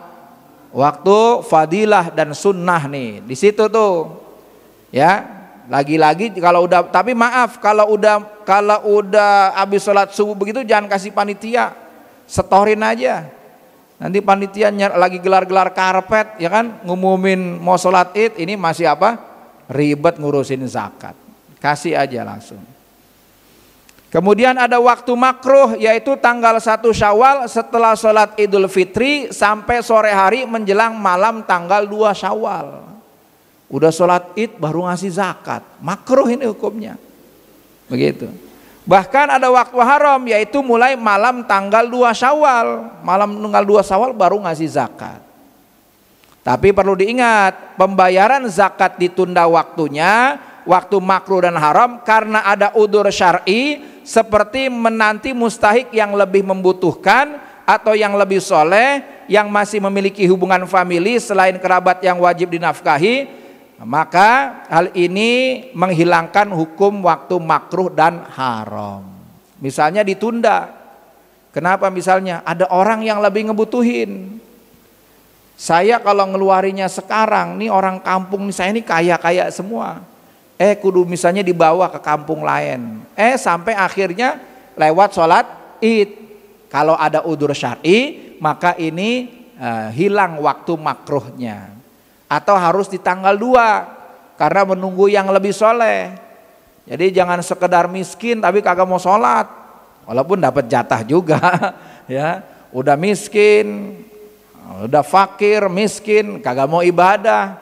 Waktu fadilah dan sunnah nih. Di situ tuh. Ya, lagi-lagi kalau udah, tapi maaf kalau udah habis sholat subuh begitu jangan kasih panitia, setorin aja. Nanti panitia lagi gelar-gelar karpet, ya kan, ngumumin mau sholat Id, ini masih apa? Ribet ngurusin zakat. Kasih aja langsung. Kemudian ada waktu makruh, yaitu tanggal 1 Syawal setelah sholat Idul Fitri sampai sore hari menjelang malam tanggal 2 Syawal. Udah sholat Id baru ngasih zakat. Makruh ini hukumnya. Begitu. Bahkan ada waktu haram, yaitu mulai malam tanggal 2 Syawal. Malam tanggal 2 Syawal baru ngasih zakat. Tapi perlu diingat, pembayaran zakat ditunda waktunya, waktu makruh dan haram karena ada udzur syar'i seperti menanti mustahik yang lebih membutuhkan atau yang lebih soleh, yang masih memiliki hubungan famili selain kerabat yang wajib dinafkahi, maka hal ini menghilangkan hukum waktu makruh dan haram. Misalnya ditunda. Kenapa misalnya? Ada orang yang lebih ngebutuhin. Saya kalau ngeluarinya sekarang, nih orang kampung nih, saya ini kaya-kaya semua. Kudu misalnya dibawa ke kampung lain. Sampai akhirnya lewat sholat Id. Kalau ada udzur syar'i, maka ini hilang waktu makruhnya. Atau harus di tanggal 2 karena menunggu yang lebih soleh. Jadi jangan sekedar miskin tapi kagak mau sholat, walaupun dapat jatah juga. Ya, udah miskin, udah fakir, miskin, kagak mau ibadah,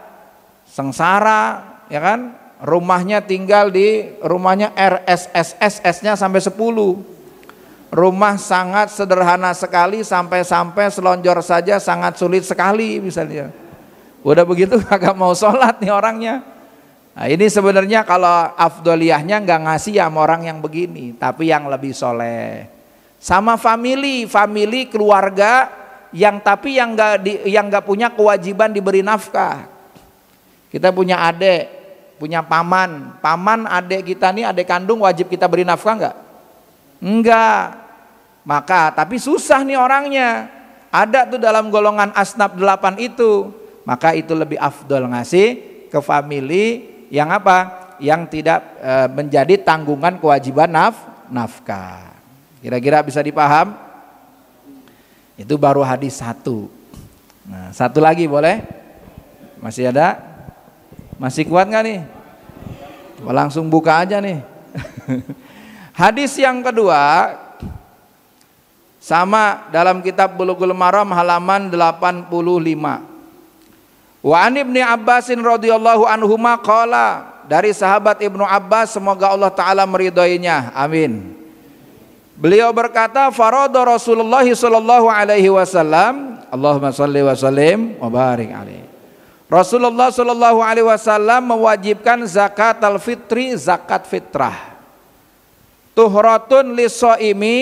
sengsara, ya kan? Rumahnya tinggal di rumahnya RSSS-nya sampai 10. Rumah sangat sederhana sekali, sampai-sampai selonjor saja sangat sulit sekali misalnya. Udah begitu kagak mau sholat nih orangnya. Nah, ini sebenarnya kalau afdoliyahnya nggak ngasih sama orang yang begini, tapi yang lebih soleh. Sama famili keluarga yang tapi yang nggak punya kewajiban diberi nafkah. Kita punya adik, punya paman adik kita nih, adik kandung, wajib kita beri nafkah nggak? Enggak. Maka tapi susah nih orangnya. Ada tuh dalam golongan asnaf 8 itu. Maka itu lebih afdol ngasih ke famili yang apa? Yang tidak menjadi tanggungan kewajiban nafkah. Kira-kira bisa dipaham? Itu baru hadis 1. Nah, satu lagi boleh? Masih ada? Masih kuat nggak nih? Langsung buka aja nih. Hadis yang kedua sama dalam kitab Bulughul Maram halaman 85. Wa an Ibnu Abbasin radhiyallahu anhuma qala, dari sahabat Ibnu Abbas semoga Allah taala meridhoinya, amin. Beliau berkata, farada Rasulullah sallallahu alaihi wasallam, Allahumma shalli wa sallim wa barik alaihi. Rasulullah sallallahu alaihi wasallam mewajibkan zakatul fitri, zakat fitrah. Tuhratun lis-shaimi,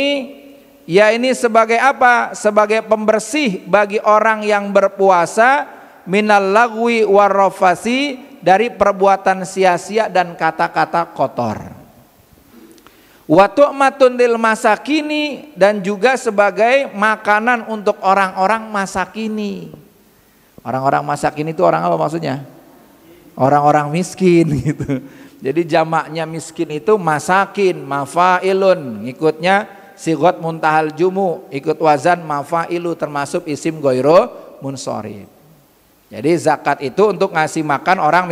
ya ini sebagai apa? Sebagai pembersih bagi orang yang berpuasa, minal lagwi warrafasi, dari perbuatan sia-sia dan kata-kata kotor. Wa tu'matun lil masakini, dan juga sebagai makanan untuk orang-orang masakini. Orang-orang masakini itu orang apa maksudnya? Orang-orang miskin gitu. Jadi jamaknya miskin itu masakin, mafailun, ngikutnya sigot muntahal jumu, ikut wazan mafailu, termasuk isim goiro munsorib. Jadi zakat itu untuk ngasih makan orang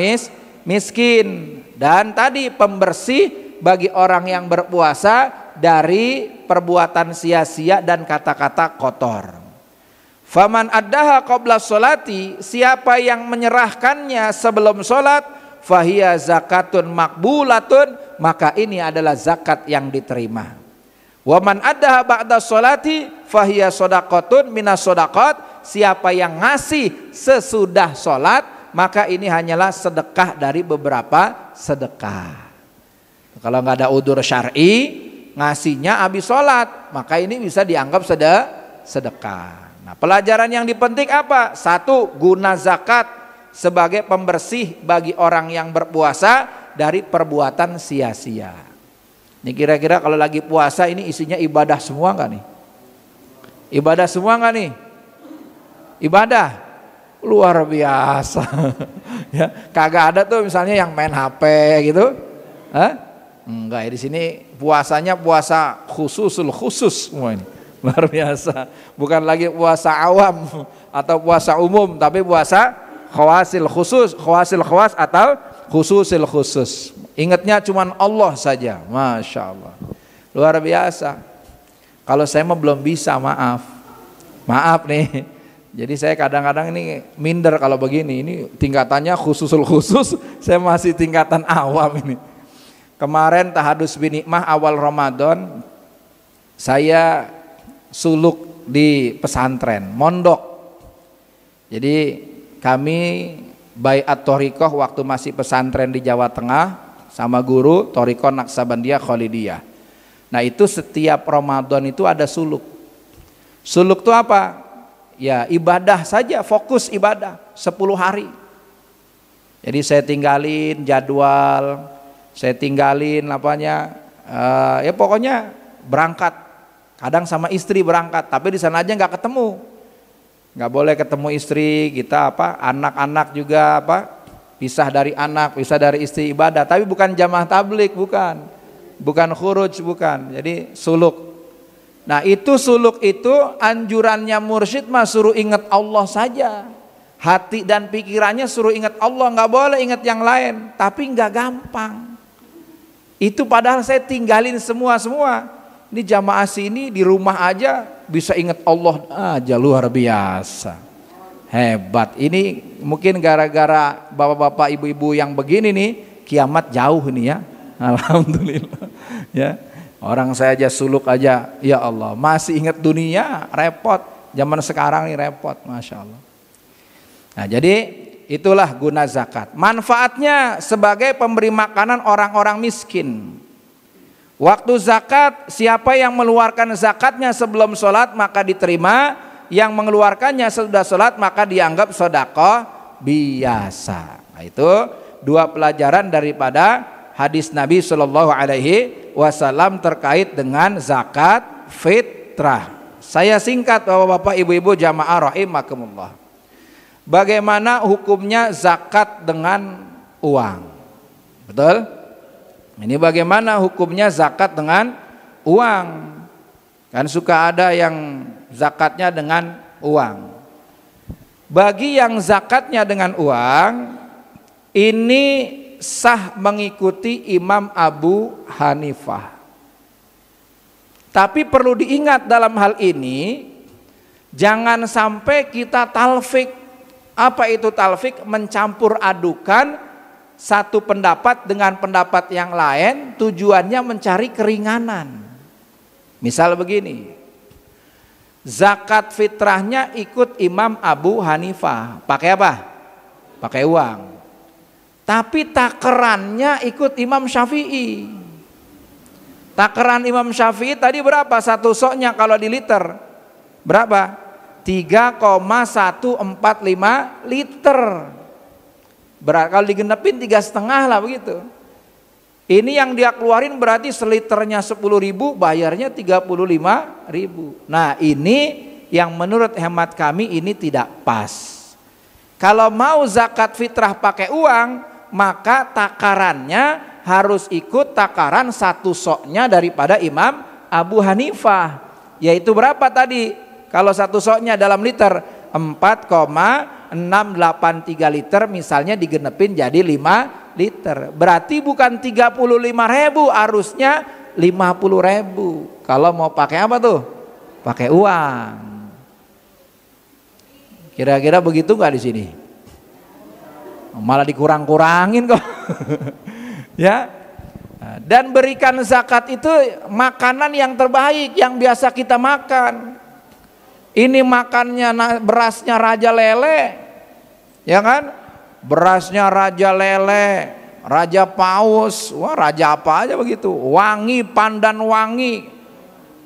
miskin, dan tadi pembersih bagi orang yang berpuasa dari perbuatan sia-sia dan kata-kata kotor. Faman addaha qabla sholati, siapa yang menyerahkannya sebelum sholat, fahiya zakatun makbulatun, maka ini adalah zakat yang diterima. Waman addaha ba'da sholati fahiya sodaqatun minas sodaqat, siapa yang ngasih sesudah sholat, maka ini hanyalah sedekah dari beberapa sedekah. Kalau nggak ada udzur syar'i, ngasihnya habis sholat, maka ini bisa dianggap sedekah. Nah, pelajaran yang dipetik apa? Satu, guna zakat sebagai pembersih bagi orang yang berpuasa dari perbuatan sia-sia. Ini kira-kira kalau lagi puasa ini isinya ibadah semua nggak nih? Ibadah semua nggak nih? Ibadah luar biasa. Ya, kagak ada tuh misalnya yang main HP gitu. Hah? Enggak ya, di sini puasanya puasa khusus semua ini. Luar biasa, bukan lagi puasa awam atau puasa umum, tapi puasa khawasil khawas atau khususil khusus. Ingatnya cuman Allah saja, Masya Allah, luar biasa. Kalau saya mah belum bisa, maaf nih. Jadi saya kadang-kadang ini minder kalau begini, ini tingkatannya khususul khusus, saya masih tingkatan awam ini. Kemarin tahadus binikmah awal Ramadan, saya suluk di pesantren, mondok. Jadi kami baiat thoriqah waktu masih pesantren di Jawa Tengah sama guru thoriqah Naqsabandiyah Khalidiyah. Nah itu setiap Ramadan itu ada suluk. Suluk itu apa? Ya ibadah saja, fokus ibadah 10 hari. Jadi saya tinggalin jadwal, saya tinggalin ya pokoknya berangkat. Kadang sama istri berangkat, tapi di sana aja nggak ketemu, nggak boleh ketemu istri kita, anak-anak juga pisah dari anak, pisah dari istri ibadah, tapi bukan jamaah tablik, bukan khuruj, bukan. Jadi suluk. Nah itu suluk itu anjurannya mursyid mah suruh ingat Allah saja, hati dan pikirannya suruh ingat Allah, nggak boleh ingat yang lain, tapi nggak gampang. Itu padahal saya tinggalin semua. Ini jamaah sini di rumah aja bisa ingat Allah aja, luar biasa. Hebat. Ini mungkin gara-gara bapak-bapak ibu-ibu yang begini nih, kiamat jauh nih ya. Alhamdulillah. Ya. Orang saya aja suluk aja, ya Allah, masih ingat dunia, repot. Zaman sekarang nih repot, Masya Allah. Nah jadi itulah guna zakat. Manfaatnya sebagai pemberi makanan orang-orang miskin. Waktu zakat, siapa yang mengeluarkan zakatnya sebelum sholat maka diterima, yang mengeluarkannya sesudah sholat maka dianggap sedekah biasa. Nah, itu dua pelajaran daripada hadis Nabi Shallallahu Alaihi Wasallam terkait dengan zakat fitrah. Saya singkat bapak-bapak ibu-ibu jamaah rahimakumullah. Bagaimana hukumnya zakat dengan uang? Betul? Ini bagaimana hukumnya zakat dengan uang? Kan suka ada yang zakatnya dengan uang. Bagi yang zakatnya dengan uang, ini sah mengikuti Imam Abu Hanifah. Tapi perlu diingat dalam hal ini, jangan sampai kita talfik. Apa itu talfik? Mencampur adukan satu pendapat dengan pendapat yang lain, tujuannya mencari keringanan. Misal begini, zakat fitrahnya ikut Imam Abu Hanifah, pakai apa? Pakai uang. Tapi takerannya ikut Imam Syafi'i. Takeran Imam Syafi'i tadi berapa? Satu soknya kalau di liter berapa? 3,145 liter. Kalau digenepin 3,5 lah begitu. Ini yang dia keluarin berarti seliternya 10.000, bayarnya 35.000. Nah ini yang menurut hemat kami ini tidak pas. Kalau mau zakat fitrah pakai uang, maka takarannya harus ikut takaran satu soknya daripada Imam Abu Hanifah. Yaitu berapa tadi? Kalau satu soknya dalam liter 4,683 liter, misalnya digenepin jadi 5 liter. Berarti bukan 35.000, harusnya 50.000. Kalau mau pakai apa tuh? Pakai uang. Kira-kira begitu nggak di sini? Malah dikurang-kurangin kok. Ya. Dan berikan zakat itu makanan yang terbaik yang biasa kita makan. Ini makannya berasnya Raja Lele, ya kan? Berasnya Raja Lele, Raja Paus, wah raja apa aja begitu, wangi, pandan wangi.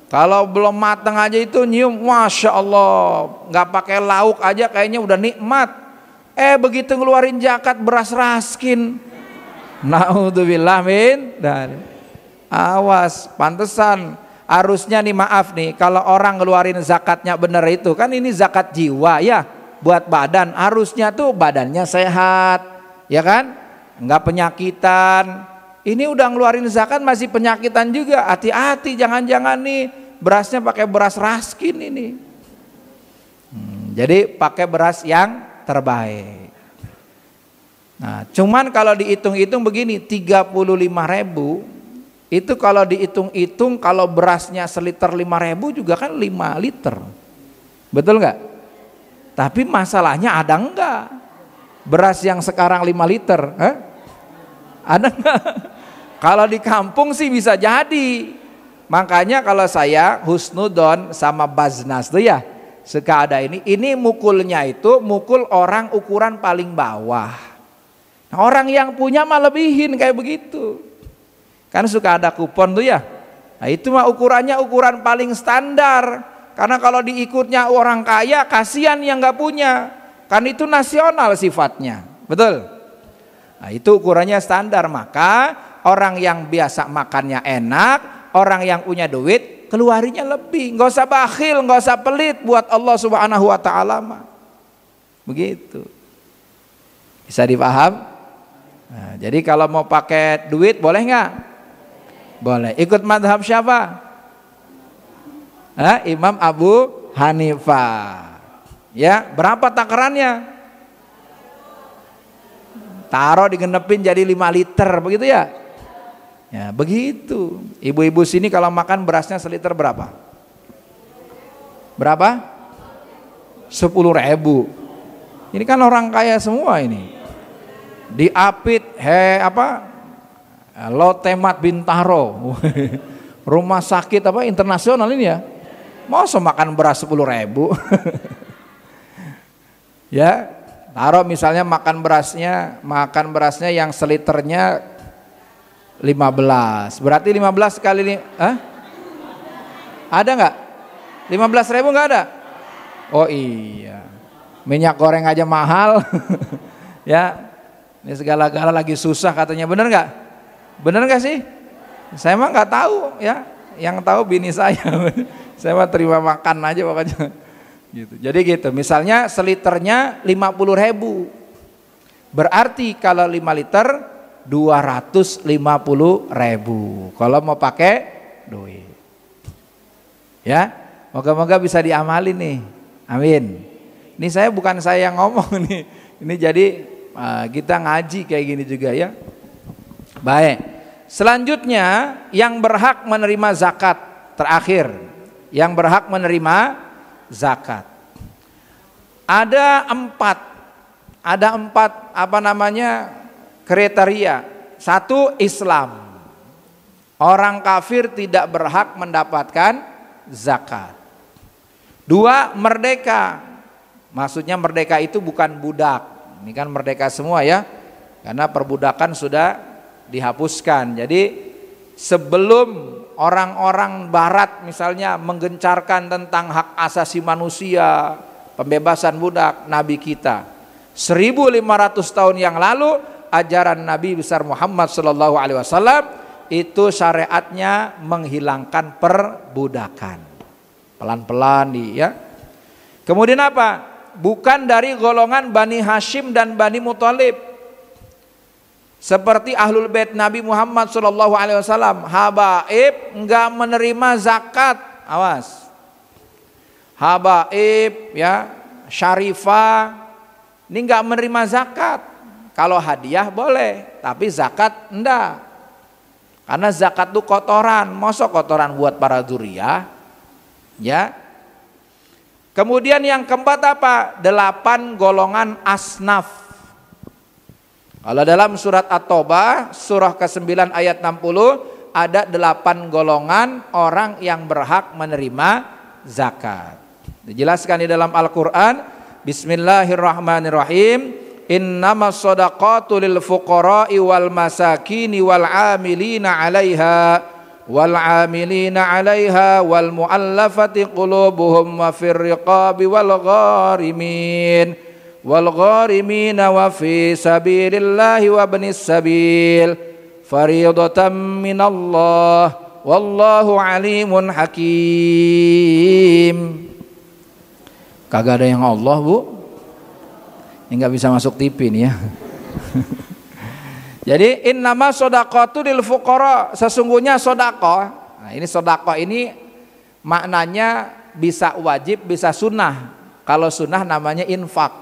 Kalau belum matang aja itu nyium, masya Allah, nggak pakai lauk aja kayaknya udah nikmat. Begitu ngeluarin zakat beras raskin, naudzubillah min dan awas, pantesan. Harusnya nih maaf nih, kalau orang ngeluarin zakatnya bener itu kan ini zakat jiwa ya, buat badan. Harusnya tuh badannya sehat, ya kan, nggak penyakitan. Ini udah ngeluarin zakat masih penyakitan juga. Hati-hati, jangan-jangan nih berasnya pakai beras raskin ini. Jadi pakai beras yang terbaik. Nah, cuman kalau dihitung-hitung begini, 35.000 itu kalau dihitung-hitung kalau berasnya seliter 5.000 juga kan 5 liter. Betul nggak? Tapi masalahnya ada enggak? Beras yang sekarang 5 liter, ada enggak? Kalau di kampung sih bisa jadi. Makanya kalau saya husnudon sama Baznas tuh ya, suka ada ini mukulnya itu mukul orang ukuran paling bawah. Nah, orang yang punya mah lebihin kayak begitu. Kan suka ada kupon tuh ya. Nah itu mah ukurannya ukuran paling standar. Karena kalau diikutnya orang kaya kasihan yang nggak punya. Kan itu nasional sifatnya. Betul? Nah itu ukurannya standar. Maka orang yang biasa makannya enak, orang yang punya duit keluarinya lebih. Nggak usah bakhil, nggak usah pelit buat Allah Subhanahu wa ta'ala mah. Begitu. Bisa dipaham? Nah, jadi kalau mau pakai duit boleh nggak? Boleh. Ikut madhab siapa? Imam Abu Hanifah. Ya, berapa takarannya? Taruh digenepin jadi 5 liter, begitu ya? Ya, begitu. Ibu-ibu sini kalau makan berasnya seliter berapa? Berapa? 10.000. Ini kan orang kaya semua ini. Diapit, Lotemat Bintaro, rumah sakit internasional ini ya, masa makan beras 10.000. Ya, taruh misalnya makan berasnya yang seliternya 15, berarti 15 kali ini, ada nggak? 15.000 nggak ada? Oh iya, minyak goreng aja mahal. Ya, ini segala-gala lagi susah katanya, bener nggak? Bener gak sih? Saya mah nggak tahu ya, yang tahu bini saya. Saya mah terima makan aja pokoknya. Gitu. Jadi gitu. Misalnya seliternya 50.000, berarti kalau 5 liter 250.000. Kalau mau pakai duit. Ya, moga-moga bisa diamalin nih. Amin. Ini bukan saya yang ngomong nih. Ini jadi kita ngaji kayak gini juga ya. Baik, selanjutnya yang berhak menerima zakat, terakhir yang berhak menerima zakat ada empat kriteria. Satu, Islam, orang kafir tidak berhak mendapatkan zakat. Dua, merdeka, maksudnya merdeka itu bukan budak, ini kan merdeka semua ya, karena perbudakan sudah dihapuskan. Jadi sebelum orang-orang barat misalnya menggencarkan tentang hak asasi manusia, pembebasan budak, Nabi kita 1500 tahun yang lalu ajaran Nabi besar Muhammad SAW itu syariatnya menghilangkan perbudakan. Pelan-pelan ya. Kemudian apa? Bukan dari golongan Bani Hashim dan Bani Muthalib. Seperti ahlul bait Nabi Muhammad SAW, habaib enggak menerima zakat, awas. Habaib ya, syarifah ini enggak menerima zakat. Kalau hadiah boleh, tapi zakat enggak. Karena zakat itu kotoran, mosok kotoran buat para dzurriyyah. Ya. Kemudian yang keempat apa? 8 golongan asnaf. Kalau dalam surat At-Taubah surah ke-9 ayat 60 ada 8 golongan orang yang berhak menerima zakat. Dijelaskan di dalam Al-Qur'an, Bismillahirrahmanirrahim. Innamas shadaqatu lil fuqara'i wal masakini wal 'amilina 'alaiha wal mu'allafati qulubuhum wa fir riqabi wal gharimin wa fi sabilillahi wa ibnis sabil fariidatan minallah wallahu alimun hakim. Kagak ada yang Allah, Bu. Ini nggak bisa masuk TV nih ya. Jadi innama shadaqatu lil fuqara, sesungguhnya sedekah. Nah, ini sedekah ini maknanya bisa wajib, bisa sunnah. Kalau sunnah namanya infak.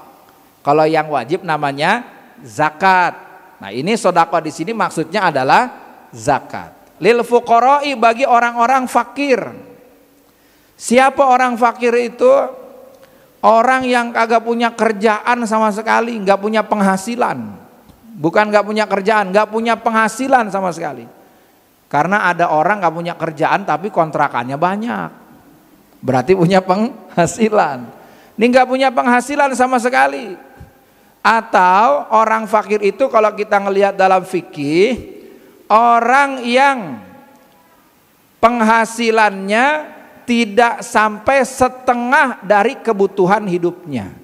Kalau yang wajib namanya zakat. Nah, ini sedekah di sini maksudnya adalah zakat. Lil fuqara'i, bagi orang-orang fakir. Siapa orang fakir itu? Orang yang kagak punya kerjaan sama sekali, nggak punya penghasilan. Bukan nggak punya kerjaan, nggak punya penghasilan sama sekali. Karena ada orang nggak punya kerjaan tapi kontrakannya banyak, berarti punya penghasilan. Ini nggak punya penghasilan sama sekali. Atau orang fakir itu kalau kita ngelihat dalam fikih, orang yang penghasilannya tidak sampai setengah dari kebutuhan hidupnya.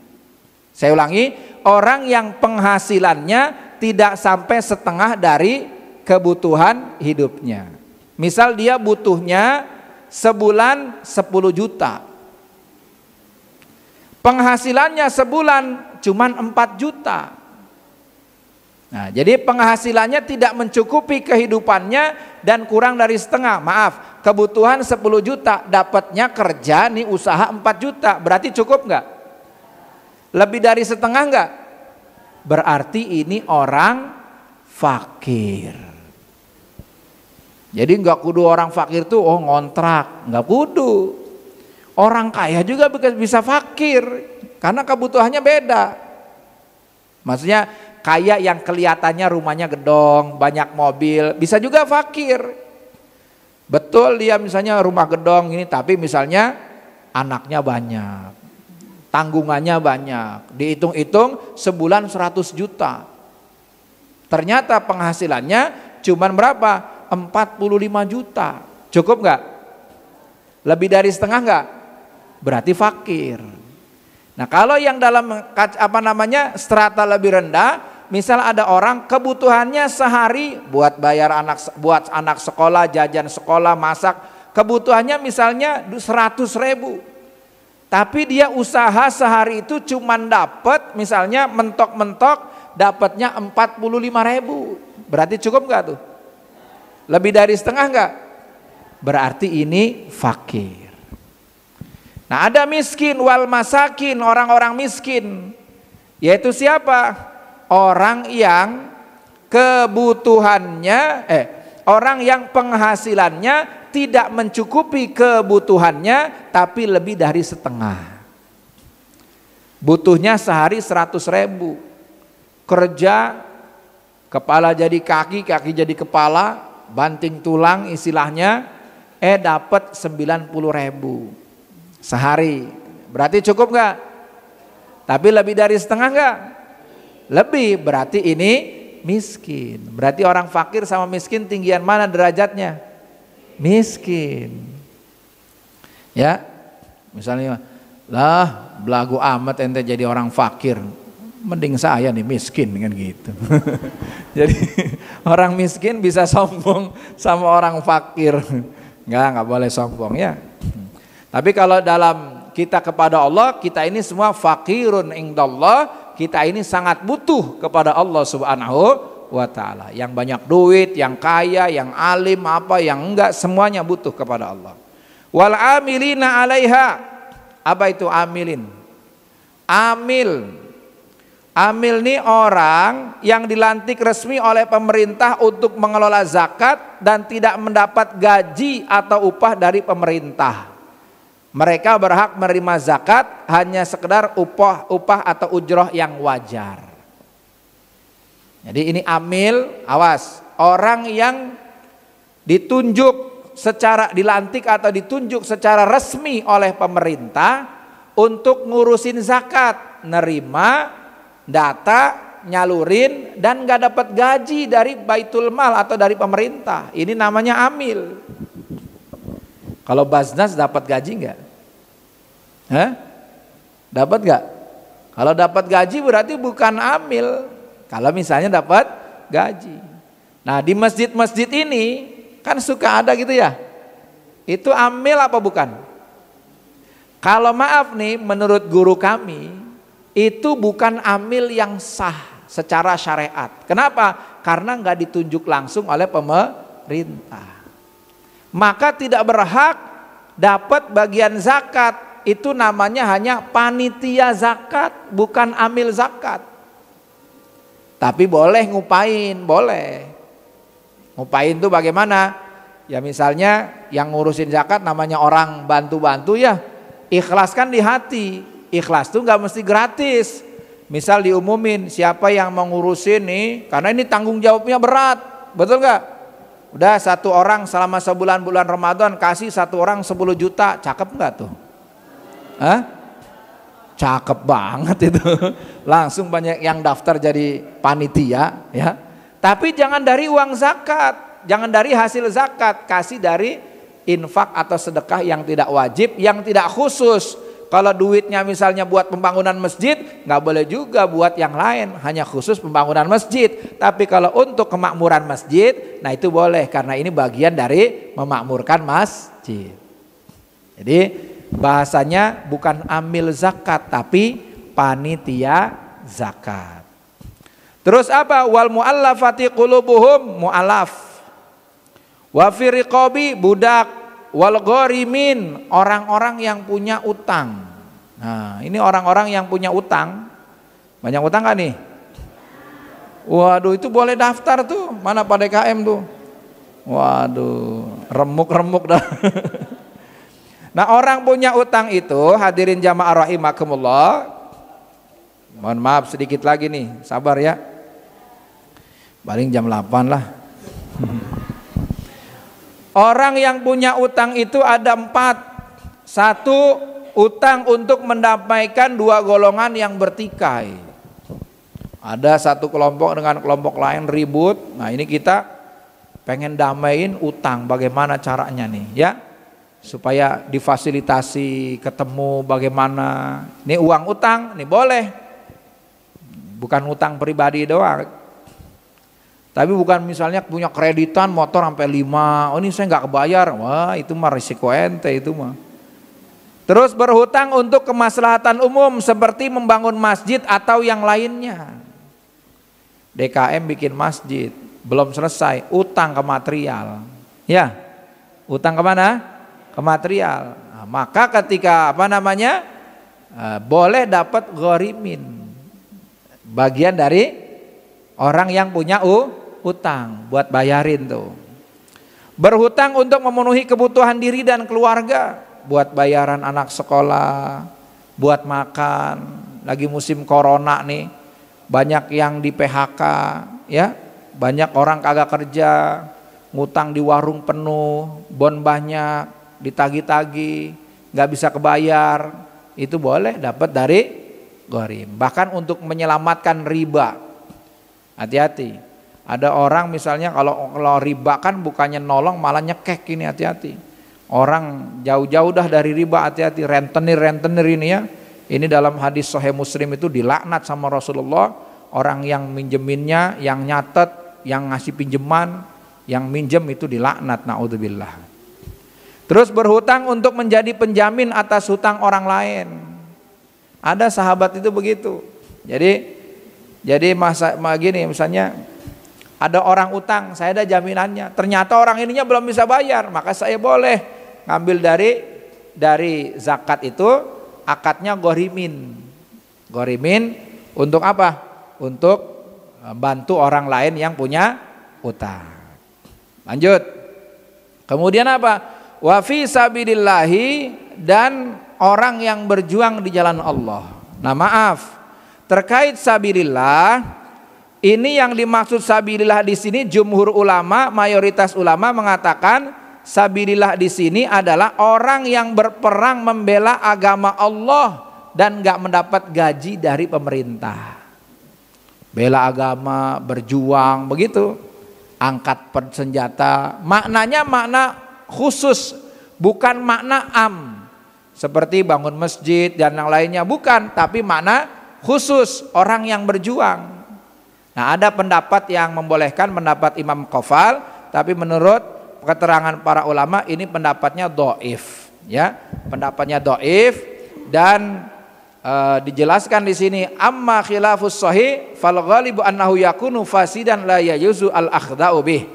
Saya ulangi, orang yang penghasilannya tidak sampai setengah dari kebutuhan hidupnya. Misal dia butuhnya sebulan 10 juta. Penghasilannya sebulan cuman 4 juta. Nah, jadi penghasilannya tidak mencukupi kehidupannya dan kurang dari setengah. Maaf, kebutuhan 10 juta, dapatnya kerja nih usaha 4 juta. Berarti cukup nggak? Lebih dari setengah nggak? Berarti ini orang fakir. Jadi nggak kudu orang fakir tuh ngontrak, nggak kudu. Orang kaya juga bisa fakir karena kebutuhannya beda. Maksudnya kaya yang kelihatannya rumahnya gedong, banyak mobil, bisa juga fakir. Betul dia misalnya rumah gedong ini, tapi misalnya anaknya banyak, tanggungannya banyak, dihitung-hitung sebulan 100 juta. Ternyata penghasilannya cuman berapa? 45 juta. Cukup nggak? Lebih dari setengah nggak? Berarti fakir. Nah, kalau yang dalam strata lebih rendah, misal ada orang kebutuhannya sehari buat bayar anak sekolah, jajan sekolah, masak, kebutuhannya misalnya 100.000. Tapi dia usaha sehari itu cuman dapat misalnya mentok-mentok dapatnya 45.000. Berarti cukup nggak tuh? Lebih dari setengah nggak? Berarti ini fakir. Nah, ada miskin wal masakin, orang-orang miskin. Yaitu siapa? Orang yang kebutuhannya orang yang penghasilannya tidak mencukupi kebutuhannya tapi lebih dari setengah. Butuhnya sehari 100.000. Kerja kepala jadi kaki, kaki jadi kepala, banting tulang istilahnya, dapat 90.000 sehari. Berarti cukup nggak? Tapi lebih dari setengah nggak? Lebih, berarti ini miskin. Berarti orang fakir sama miskin tinggian mana derajatnya? Miskin. Ya, misalnya lah belagu amat ente jadi orang fakir, mending saya nih miskin kan gitu. Jadi orang miskin bisa sombong sama orang fakir. Nggak boleh sombong ya. Tapi kalau dalam kita kepada Allah, kita ini semua fakirun indallah, kita ini sangat butuh kepada Allah Subhanahu wa ta'ala. Yang banyak duit, yang kaya, yang alim, yang enggak, semuanya butuh kepada Allah. Wal amilina 'alaiha. Apa itu amilin? Amil ini orang yang dilantik resmi oleh pemerintah untuk mengelola zakat dan tidak mendapat gaji atau upah dari pemerintah. Mereka berhak menerima zakat hanya sekedar upah atau ujroh yang wajar. Jadi ini amil, awas, orang yang ditunjuk secara dilantik atau ditunjuk secara resmi oleh pemerintah untuk ngurusin zakat, nerima data, nyalurin dan gak dapat gaji dari Baitul Mal atau dari pemerintah. Ini namanya amil. Kalau Basnas dapat gaji enggak? Dapat enggak? Kalau dapat gaji berarti bukan amil. Kalau misalnya dapat gaji. Nah, di masjid-masjid ini kan suka ada gitu ya. Itu amil apa bukan? Kalau maaf nih, menurut guru kami itu bukan amil yang sah secara syariat. Kenapa? Karena enggak ditunjuk langsung oleh pemerintah. Maka tidak berhak dapat bagian zakat. Itu namanya hanya panitia zakat, bukan amil zakat. Tapi boleh ngupain, boleh. Ngupain itu bagaimana? Ya misalnya yang ngurusin zakat namanya orang bantu-bantu ya, ikhlaskan di hati. Ikhlas itu nggak mesti gratis. Misal diumumin siapa yang mau ngurusin nih, karena ini tanggung jawabnya berat, betul nggak? Udah satu orang selama sebulan Ramadan kasih satu orang 10 juta, cakep nggak tuh? Cakep banget itu. Langsung banyak yang daftar jadi panitia ya. Tapi jangan dari uang zakat, jangan dari hasil zakat, kasih dari infak atau sedekah yang tidak wajib, yang tidak khusus. Kalau duitnya misalnya buat pembangunan masjid, nggak boleh juga buat yang lain, hanya khusus pembangunan masjid. Tapi kalau untuk kemakmuran masjid, nah itu boleh karena ini bagian dari memakmurkan masjid. Jadi bahasanya bukan amil zakat tapi panitia zakat. Terus apa? Wal muallafati qulubuhum, muallaf. Wa fi riqabi, budak. Wal gharimin, orang-orang yang punya utang. Nah, ini orang-orang yang punya utang. Banyak utang gak nih? Waduh, itu boleh daftar tuh. Mana Pak DKM tuh? Waduh, remuk-remuk dah. Nah, orang punya utang itu, hadirin jamaah rahimakumullah. Mohon maaf sedikit lagi nih, sabar ya. Paling jam 8 lah. Orang yang punya utang itu ada 4. 1, utang untuk mendamaikan 2 golongan yang bertikai. Ada satu kelompok dengan kelompok lain ribut. Nah ini kita pengen damaiin utang. Bagaimana caranya nih ya? Supaya difasilitasi ketemu bagaimana. Ini uang utang, nih boleh. Bukan utang pribadi doang. Tapi bukan misalnya punya kreditan motor sampai 5, oh ini saya nggak kebayar, wah itu mah risiko ente itu mah. Terus berhutang untuk kemaslahatan umum seperti membangun masjid atau yang lainnya. DKM bikin masjid, belum selesai, utang ke material. Ya, utang kemana? Ke material. Nah, maka ketika boleh dapat gharimin, bagian dari orang yang punya utang buat bayarin tuh. Berhutang untuk memenuhi kebutuhan diri dan keluarga, buat bayaran anak sekolah, buat makan. Lagi musim corona nih, banyak yang di PHK ya, banyak orang kagak kerja, ngutang di warung penuh, bon banyak, ditagi-tagi, nggak bisa kebayar. Itu boleh dapat dari gharim. Bahkan untuk menyelamatkan riba, hati-hati. Ada orang misalnya kalau riba kan bukannya nolong malah nyekek, ini hati-hati. Orang jauh-jauh dah dari riba, hati-hati. Rentenir ini ya. Ini dalam hadis Sahih Muslim itu dilaknat sama Rasulullah. Orang yang minjeminnya, yang nyatet, yang ngasih pinjaman, yang minjem itu dilaknat, naudzubillah. Terus berhutang untuk menjadi penjamin atas hutang orang lain. Ada sahabat itu begitu. Jadi gini misalnya, ada orang utang, saya ada jaminannya. Ternyata orang ininya belum bisa bayar, maka saya boleh ngambil dari zakat itu, akadnya gharimin. Gharimin untuk apa? Untuk bantu orang lain yang punya utang. Lanjut. Kemudian apa? Wa fi sabilillahi, dan orang yang berjuang di jalan Allah. Nah maaf, terkait sabilillah, ini yang dimaksud sabilillah di sini jumhur ulama, mayoritas ulama mengatakan sabilillah di sini adalah orang yang berperang membela agama Allah dan nggak mendapat gaji dari pemerintah. Bela agama, berjuang, begitu. Angkat senjata, maknanya makna khusus, bukan makna am. Seperti bangun masjid dan yang lainnya, bukan, tapi makna khusus orang yang berjuang. Nah, ada pendapat yang membolehkan, pendapat Imam Qafal, tapi menurut keterangan para ulama ini pendapatnya dhaif, ya. Pendapatnya dhaif dan dijelaskan di sini amma khilafus sahih fal ghalibu annahu yakunu fasidan la yajuzu al akhda'u bih.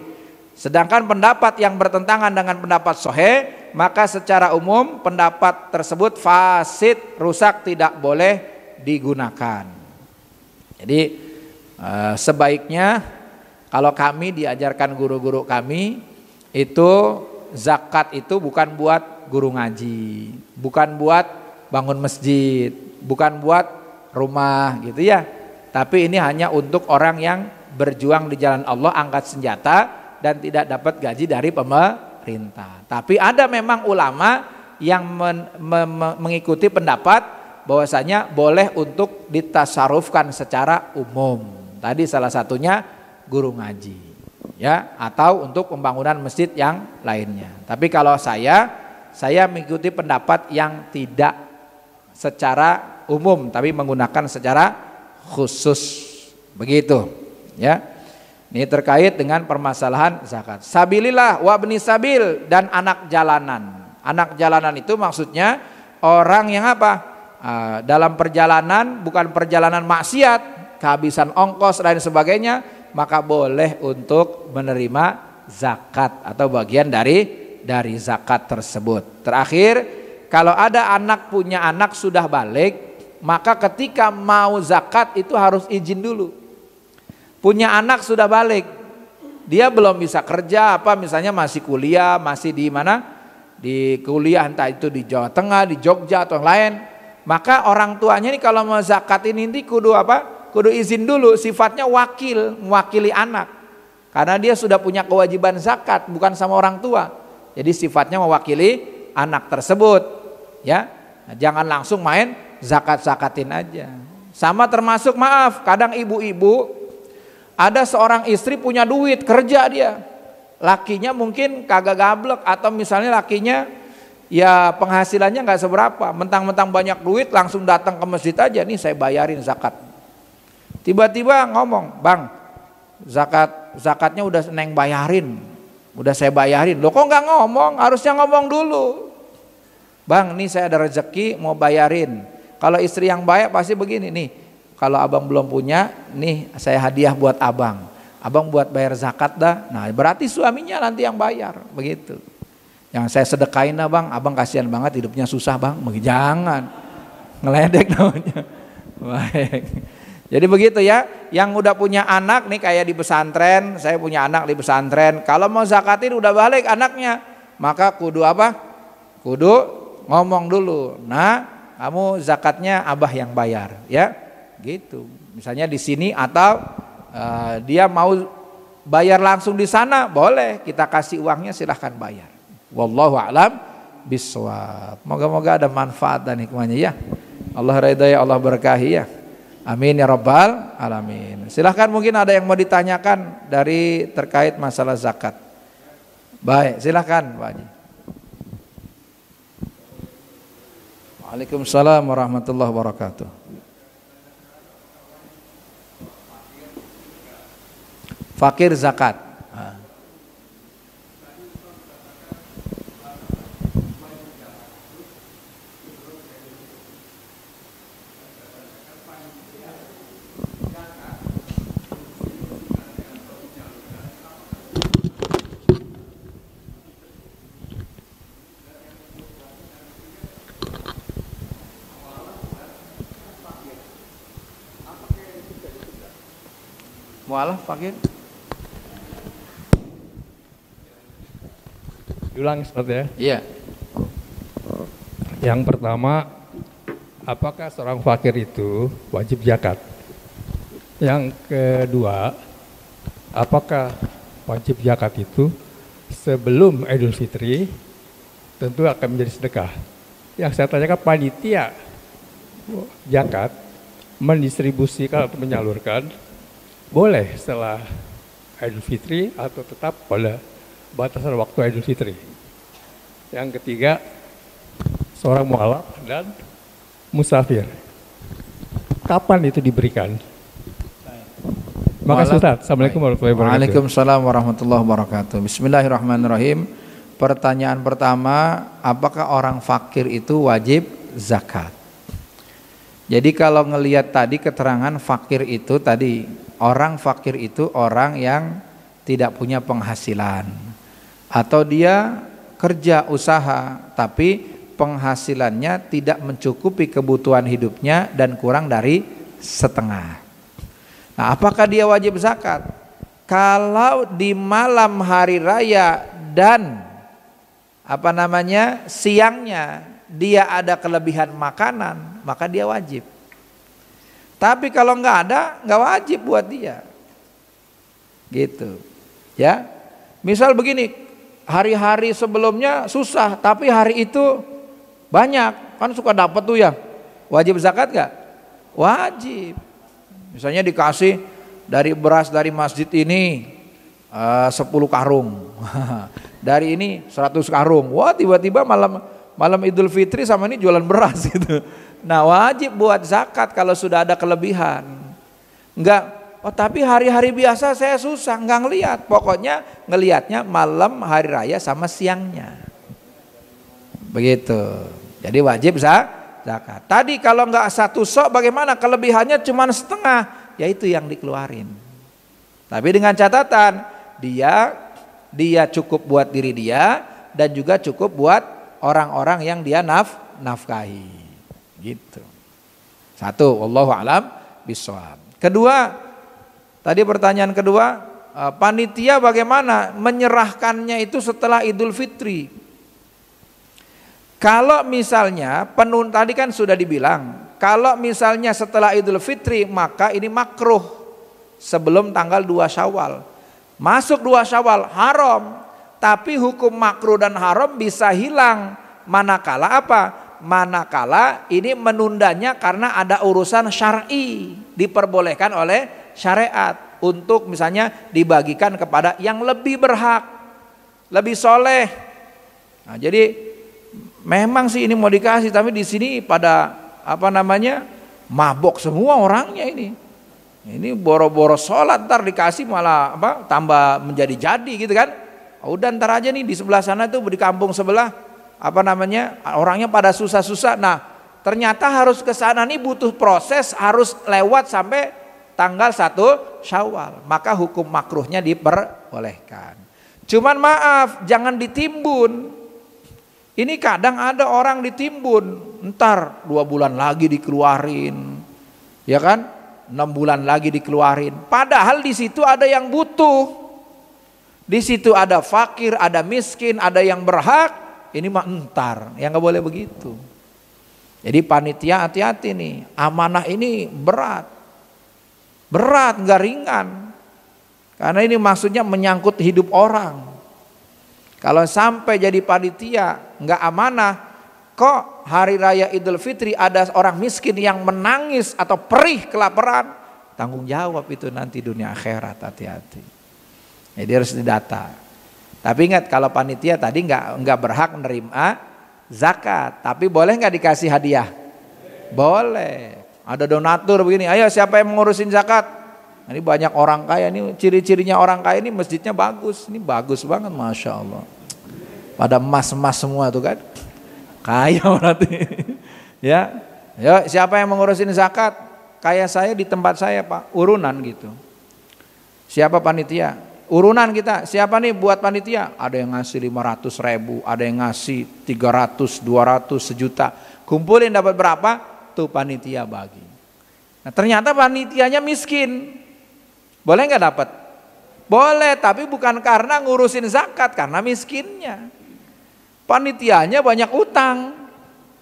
Sedangkan pendapat yang bertentangan dengan pendapat sahih, maka secara umum pendapat tersebut fasid, rusak, tidak boleh digunakan. Jadi sebaiknya kalau kami diajarkan guru-guru kami itu zakat itu bukan buat guru ngaji, bukan buat bangun masjid, bukan buat rumah gitu ya. Tapi ini hanya untuk orang yang berjuang di jalan Allah, angkat senjata dan tidak dapat gaji dari pemerintah. Tapi ada memang ulama yang mengikuti pendapat bahwasanya boleh untuk ditasarufkan secara umum. Tadi salah satunya guru ngaji, ya, atau untuk pembangunan masjid yang lainnya. Tapi kalau saya mengikuti pendapat yang tidak secara umum tapi menggunakan secara khusus, begitu ya. Ini terkait dengan permasalahan zakat. Sabilillah wa ibni sabil dan anak jalanan. Anak jalanan itu maksudnya orang yang apa? Dalam perjalanan, bukan perjalanan maksiat, kehabisan ongkos dan sebagainya, maka boleh untuk menerima zakat atau bagian dari zakat tersebut. Terakhir, kalau ada anak punya anak sudah balik, maka ketika mau zakat itu harus izin dulu. Punya anak sudah balik, dia belum bisa kerja, apa misalnya masih kuliah, masih di mana? Di kuliah, entah itu di Jawa Tengah, di Jogja atau yang lain. Maka orang tuanya ini kalau mau zakat ini kudu apa? Kudu izin dulu, sifatnya wakil, mewakili anak. Karena dia sudah punya kewajiban zakat, bukan sama orang tua. Jadi sifatnya mewakili anak tersebut, ya. Nah, jangan langsung main zakat-zakatin aja. Sama termasuk maaf, kadang ibu-ibu ada seorang istri punya duit, kerja dia. Lakinya mungkin kagak gablek atau misalnya lakinya ya penghasilannya nggak seberapa, mentang-mentang banyak duit langsung datang ke masjid aja, nih saya bayarin zakat. Tiba-tiba ngomong, "Bang, zakatnya udah neng bayarin. Udah saya bayarin." Loh kok nggak ngomong? Harusnya ngomong dulu. "Bang, nih saya ada rezeki mau bayarin." Kalau istri yang baik pasti begini nih. Kalau abang belum punya, nih saya hadiah buat abang. Abang buat bayar zakat dah. Nah berarti suaminya nanti yang bayar, begitu. Yang saya sedekain dah bang, abang kasihan banget hidupnya susah bang. Jangan, ngeledek namanya. Baik. Jadi begitu ya, yang udah punya anak nih kayak di pesantren, saya punya anak di pesantren. Kalau mau zakatin udah balik anaknya, maka kudu apa? Kudu ngomong dulu. Nah kamu zakatnya abah yang bayar, ya. Gitu, misalnya di sini atau dia mau bayar langsung di sana, boleh kita kasih uangnya, silahkan bayar. Wallahu a'lam bishawab. Moga-moga ada manfaat dan hikmahnya ya. Allah ridha ya, Allah berkahi ya. Amin ya rabbal alamin. Silahkan mungkin ada yang mau ditanyakan dari terkait masalah zakat. Baik, silahkan Pak Haji. Waalaikumsalam warahmatullahi wabarakatuh. Fakir zakat. Mualaf fakir. Diulangi seperti ya? Iya. Yang pertama, apakah seorang fakir itu wajib zakat? Yang kedua, apakah wajib zakat itu sebelum Idul Fitri tentu akan menjadi sedekah? Yang saya tanyakan, panitia zakat mendistribusikan atau menyalurkan boleh setelah Idul Fitri atau tetap pada batasan waktu Idul Fitri? Yang ketiga, seorang mualaf dan musafir, kapan itu diberikan? Makasih Ustaz. Assalamualaikum warahmatullahi wabarakatuh. Waalaikumsalam warahmatullahi wabarakatuh. Bismillahirrahmanirrahim. Pertanyaan pertama, apakah orang fakir itu wajib zakat? Jadi kalau ngelihat tadi keterangan fakir itu tadi, orang fakir itu orang yang tidak punya penghasilan, atau dia kerja usaha tapi penghasilannya tidak mencukupi kebutuhan hidupnya dan kurang dari setengah. Nah, apakah dia wajib zakat? Kalau di malam hari raya dan siangnya dia ada kelebihan makanan, maka dia wajib. Tapi kalau nggak ada, nggak wajib buat dia. Gitu. Ya. Misal begini, hari-hari sebelumnya susah, tapi hari itu banyak, kan suka dapat tuh ya. Wajib zakat nggak? Wajib. Misalnya dikasih dari beras dari masjid ini 10 karung, dari ini 100 karung. Wah, tiba-tiba malam Idul Fitri sama ini jualan beras gitu. Nah, wajib buat zakat kalau sudah ada kelebihan. Enggak, oh tapi hari-hari biasa saya susah, enggak ngelihat. Pokoknya ngelihatnya malam hari raya sama siangnya. Begitu. Jadi wajib zakat. Tadi kalau enggak satu sok bagaimana? Kelebihannya cuma setengah, ya itu yang dikeluarin. Tapi dengan catatan dia cukup buat diri dia dan juga cukup buat orang-orang yang dia nafkahi. Gitu. Satu, wallahu a'lam bishawab. Kedua, tadi pertanyaan kedua, panitia bagaimana menyerahkannya itu setelah Idul Fitri? Kalau misalnya tadi kan sudah dibilang, kalau misalnya setelah Idul Fitri maka ini makruh sebelum tanggal 2 Syawal. Masuk 2 Syawal haram, tapi hukum makruh dan haram bisa hilang manakala apa? Manakala ini menundanya karena ada urusan syar'i, diperbolehkan oleh syariat untuk misalnya dibagikan kepada yang lebih berhak, lebih soleh. Nah, jadi memang sih ini mau dikasih, tapi di sini pada mabok semua orangnya ini. Ini boro-boro sholat, ntar dikasih malah tambah menjadi-jadi gitu kan. Udah ntar aja nih di sebelah sana tuh, di kampung sebelah orangnya pada susah-susah. Nah, ternyata harus ke sana nih butuh proses, harus lewat sampai tanggal 1 Syawal. Maka hukum makruhnya diperbolehkan. Cuman maaf, jangan ditimbun. Ini kadang ada orang ditimbun, ntar 2 bulan lagi dikeluarin, ya kan? 6 bulan lagi dikeluarin. Padahal di situ ada yang butuh, di situ ada fakir, ada miskin, ada yang berhak. Ini mah entar, yang nggak boleh begitu. Jadi panitia hati-hati nih, amanah ini berat, nggak ringan, karena ini maksudnya menyangkut hidup orang. Kalau sampai jadi panitia nggak amanah, kok hari raya Idul Fitri ada orang miskin yang menangis atau perih kelaparan, tanggung jawab itu nanti dunia akhirat, hati-hati. Jadi harus didata. Tapi ingat, kalau panitia tadi nggak berhak menerima zakat, tapi boleh nggak dikasih hadiah? Boleh. Ada donatur begini, ayo siapa yang mengurusin zakat? Ini banyak orang kaya, ini ciri-cirinya orang kaya ini masjidnya bagus, ini bagus banget, masya Allah. Pada emas-emas semua tuh kan, kaya berarti. Ya, yo siapa yang mengurusin zakat? Kayak saya di tempat saya Pak, urunan gitu. Siapa panitia? Urunan kita, siapa nih buat panitia? Ada yang ngasih 500.000, ada yang ngasih 300, 200, sejuta. Kumpulin dapat berapa? Tuh panitia bagi. Nah, ternyata panitianya miskin. Boleh nggak dapat? Boleh, tapi bukan karena ngurusin zakat, karena miskinnya. Panitianya banyak utang.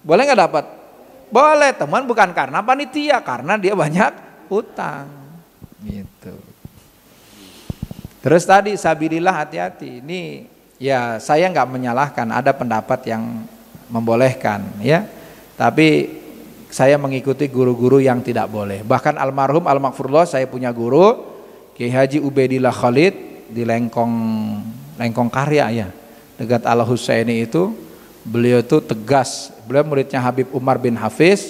Boleh nggak dapat? Boleh, teman bukan karena panitia, karena dia banyak utang. Gitu. Terus tadi sabilillah, hati-hati. Ini ya saya nggak menyalahkan, ada pendapat yang membolehkan ya. Tapi saya mengikuti guru-guru yang tidak boleh. Bahkan almarhum almaghfurullah, saya punya guru Kiai Haji Ubaidillah Khalid di Lengkong Karya ya, dekat Al Husaini itu. Beliau itu tegas. Beliau muridnya Habib Umar bin Hafiz.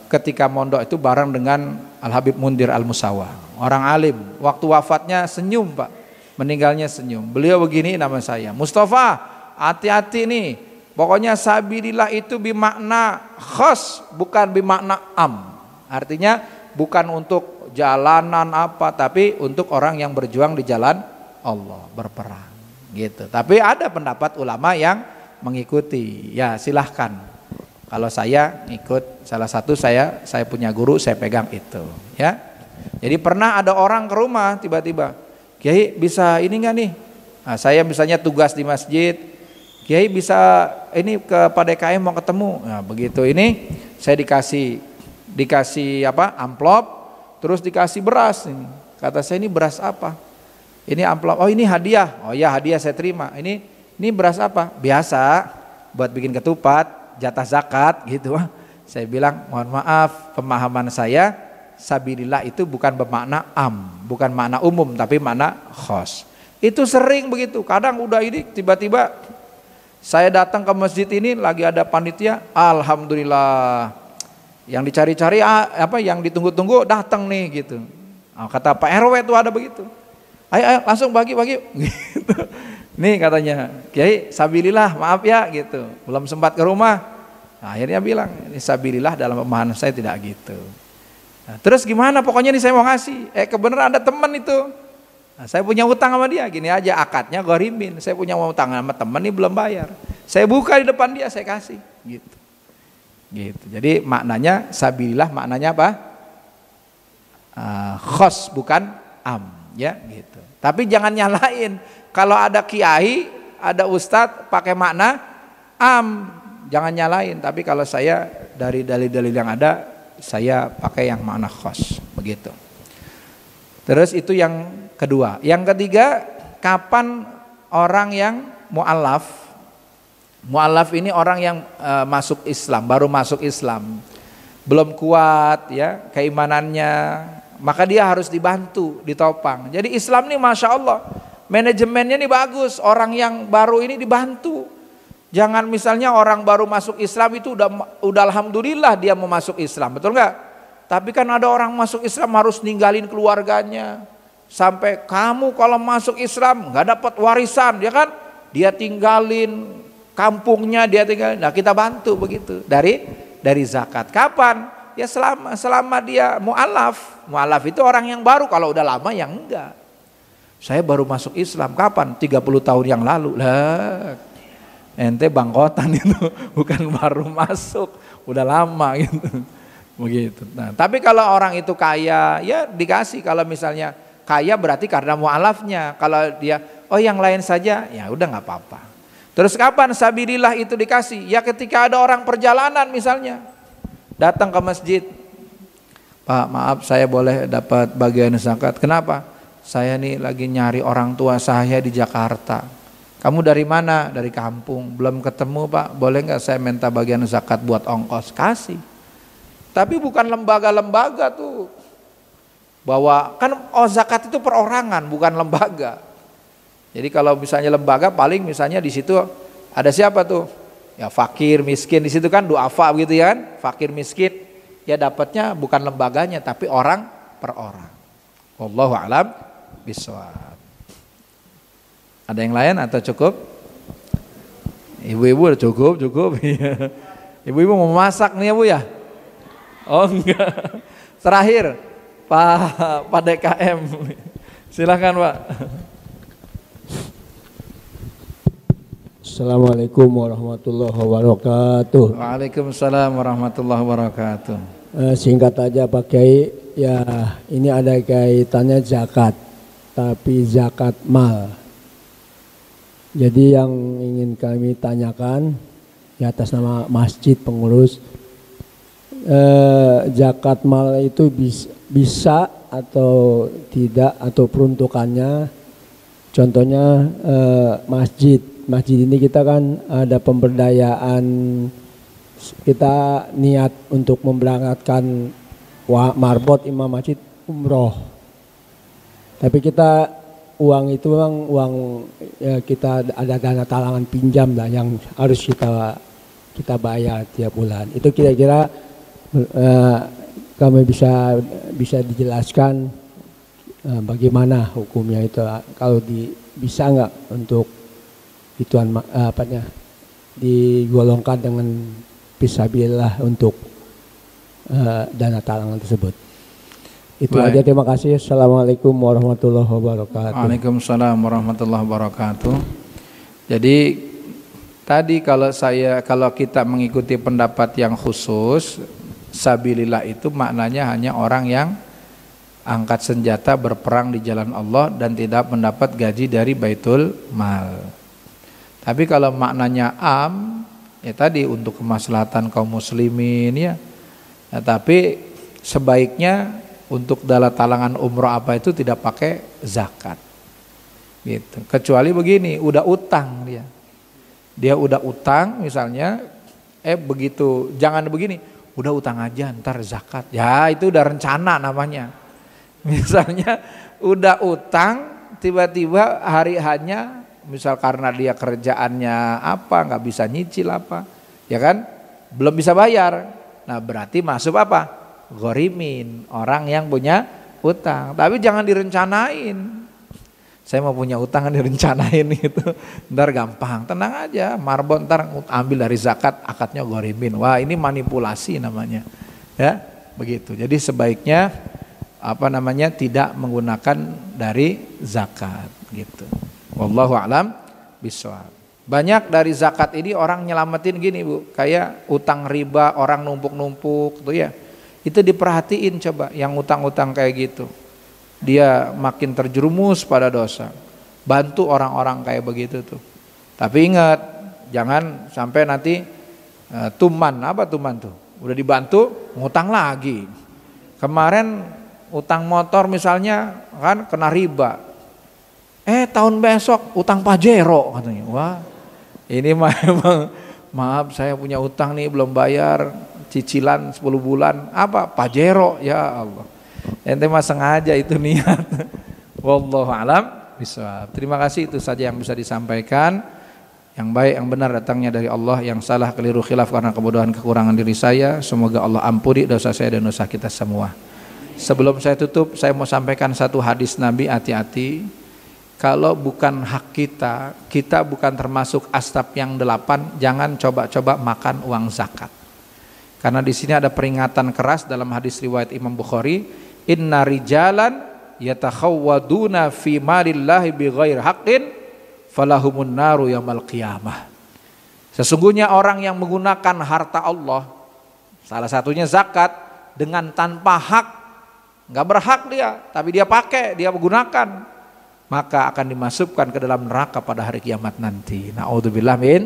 Ketika mondok itu bareng dengan Al Habib Mundir Al Musawa, orang alim. Waktu wafatnya senyum Pak, meninggalnya senyum. Beliau begini nama saya, Mustafa, hati-hati nih. Pokoknya sabilillah itu bermakna khas, bukan bermakna am. Artinya bukan untuk jalanan apa, tapi untuk orang yang berjuang di jalan Allah, berperang gitu. Tapi ada pendapat ulama yang mengikuti, ya silahkan. Kalau saya ikut salah satu, saya punya guru, saya pegang itu ya. Jadi pernah ada orang ke rumah tiba-tiba, Kiai bisa ini enggak nih? Nah, saya misalnya tugas di masjid, Kiai bisa ini ke PDKM mau ketemu. Nah, begitu ini saya dikasih apa? Amplop, terus dikasih beras ini. Kata saya, ini beras apa? Ini amplop. Oh, ini hadiah. Oh ya, hadiah saya terima. Ini beras apa? Biasa buat bikin ketupat, jatah zakat gitu. Saya bilang, mohon maaf, pemahaman saya sabilillah itu bukan bermakna am, bukan makna umum, tapi makna khos. Itu sering begitu. Kadang udah ini tiba-tiba saya datang ke masjid ini lagi ada panitia, alhamdulillah. Yang dicari-cari apa yang ditunggu-tunggu datang nih gitu. Kata Pak RW itu ada begitu. Ayo langsung bagi-bagi gitu. Nih katanya, Kiai sabilillah maaf ya gitu, belum sempat ke rumah. Nah, akhirnya bilang, ini sabilillah dalam pemahaman saya tidak gitu. Nah, terus gimana? Pokoknya nih saya mau ngasih. Kebenaran ada teman itu. Nah, saya punya utang sama dia, gini aja akadnya ghorimin. Saya punya utang sama teman nih belum bayar. Saya buka di depan dia, saya kasih. Gitu. Jadi maknanya sabilillah maknanya apa? Khos bukan am, ya gitu. Tapi jangan nyalain. Kalau ada kiai, ada ustadz pakai makna am, jangan nyalain. Tapi kalau saya dari dalil-dalil yang ada, saya pakai yang makna khos, begitu. Terus itu yang kedua. Yang ketiga, kapan orang yang mu'allaf? Mu'allaf ini orang yang masuk Islam, baru masuk Islam, belum kuat ya keimanannya, maka dia harus dibantu, ditopang. Jadi Islam ini Masya Allah, manajemennya nih bagus, orang yang baru ini dibantu. Jangan misalnya orang baru masuk Islam itu udah alhamdulillah dia mau masuk Islam, betul nggak? Tapi kan ada orang masuk Islam harus ninggalin keluarganya. Sampai kamu kalau masuk Islam nggak dapat warisan, ya kan? Dia tinggalin kampungnya, dia tinggalin. Nah kita bantu begitu dari zakat. Kapan? Ya selama dia mu'alaf. Mu'alaf itu orang yang baru, kalau udah lama yang enggak. Saya baru masuk Islam kapan? 30 tahun yang lalu. Lah, ente bangkotan itu, bukan baru masuk, udah lama gitu. Begitu. Nah, tapi kalau orang itu kaya, ya dikasih. Kalau misalnya kaya berarti karena mu'alafnya. Kalau dia, oh yang lain saja, ya udah nggak apa-apa. Terus kapan sabilillah itu dikasih? Ya ketika ada orang perjalanan misalnya, datang ke masjid, Pak maaf saya boleh dapat bagian zakat. Kenapa? Saya nih lagi nyari orang tua saya di Jakarta. Kamu dari mana? Dari kampung. Belum ketemu Pak, boleh nggak saya minta bagian zakat buat ongkos? Kasih. Tapi bukan lembaga-lembaga tuh. Bahwa kan zakat itu perorangan, bukan lembaga. Jadi kalau misalnya lembaga paling misalnya di situ ada siapa tuh? Ya fakir, miskin, di situ kan duafa gitu ya kan? Fakir, miskin. Ya dapatnya bukan lembaganya tapi orang per orang. Wallahu a'lam bishawab. Ada yang lain atau cukup? Ibu-ibu udah cukup. Ibu-ibu mau masak nih ya Bu ya? Oh enggak. Terakhir Pak DKM. Silakan Pak. Assalamualaikum warahmatullahi wabarakatuh. Waalaikumsalam warahmatullahi wabarakatuh. Singkat aja Pak Kiai, ya ini ada kaitannya zakat, tapi zakat mal. Jadi yang ingin kami tanyakan, ya atas nama masjid pengurus. Zakat mal itu bisa atau tidak, atau peruntukannya, contohnya masjid ini kita kan ada pemberdayaan, kita niat untuk memberangkatkan marbot imam masjid umroh, tapi kita uang itu memang uang ya, kita ada dana talangan pinjam lah yang harus kita bayar tiap bulan. Itu kira-kira kami bisa dijelaskan bagaimana hukumnya itu, kalau bisa nggak untuk ituan digolongkan dengan fisabilillah untuk dana talangan tersebut. Itu Baik. aja, terima kasih. Assalamualaikum warahmatullahi wabarakatuh. Waalaikumsalam warahmatullahi wabarakatuh. Jadi tadi kalau kita mengikuti pendapat yang khusus, sabilillah itu maknanya hanya orang yang angkat senjata berperang di jalan Allah dan tidak mendapat gaji dari baitul mal. Tapi kalau maknanya ya tadi untuk kemaslahatan kaum muslimin ya. Tapi sebaiknya untuk dana talangan umroh apa itu tidak pakai zakat. Gitu. Kecuali begini, udah utang dia. Dia udah utang misalnya, begitu, jangan begini. Udah utang aja ntar zakat, ya itu udah rencana namanya. Misalnya udah utang, tiba-tiba hari hanya, misal karena dia kerjaannya apa, nggak bisa nyicil apa, ya kan, belum bisa bayar. Nah berarti masuk apa? Ghorimin, orang yang punya utang. Tapi jangan direncanain. Saya mau punya utang kan direncanain gitu, ntar gampang, tenang aja, marbot ntar ambil dari zakat, akadnya ghorimin. Wah ini manipulasi namanya, ya begitu. Jadi sebaiknya tidak menggunakan dari zakat gitu. Wallahu a'lam bishawab. Banyak dari zakat ini orang nyelamatin gini Bu, kayak utang riba, orang numpuk-numpuk tuh ya. Itu diperhatiin coba yang utang-utang kayak gitu. Dia makin terjerumus pada dosa. Bantu orang-orang kayak begitu tuh. Tapi ingat, jangan sampai nanti tuman tuh. Udah dibantu, ngutang lagi. Kemarin utang motor misalnya kan kena riba. Tahun besok utang Pajero katanya. Wah, ini memang maaf saya punya utang nih belum bayar, cicilan 10 bulan. Apa? Pajero, ya Allah. Ente mah sengaja itu niat. Wallahu alam bishawab. Terima kasih, itu saja yang bisa disampaikan. Yang baik, yang benar datangnya dari Allah, yang salah keliru khilaf karena kebodohan kekurangan diri saya. Semoga Allah ampuni dosa saya dan dosa kita semua. Sebelum saya tutup, saya mau sampaikan satu hadis Nabi, hati-hati. Kalau bukan hak kita, kita bukan termasuk astap yang 8, jangan coba-coba makan uang zakat. Karena di sini ada peringatan keras dalam hadis riwayat Imam Bukhari. Inna rijalan yatakhawwaduna fi malillahi bighairi haqqin falahumun naru yaumil qiyamah. Sesungguhnya orang yang menggunakan harta Allah, salah satunya zakat, dengan tanpa hak, nggak berhak dia, tapi dia pakai, dia menggunakan, maka akan dimasukkan ke dalam neraka pada hari kiamat nanti. Na'udzubillah min.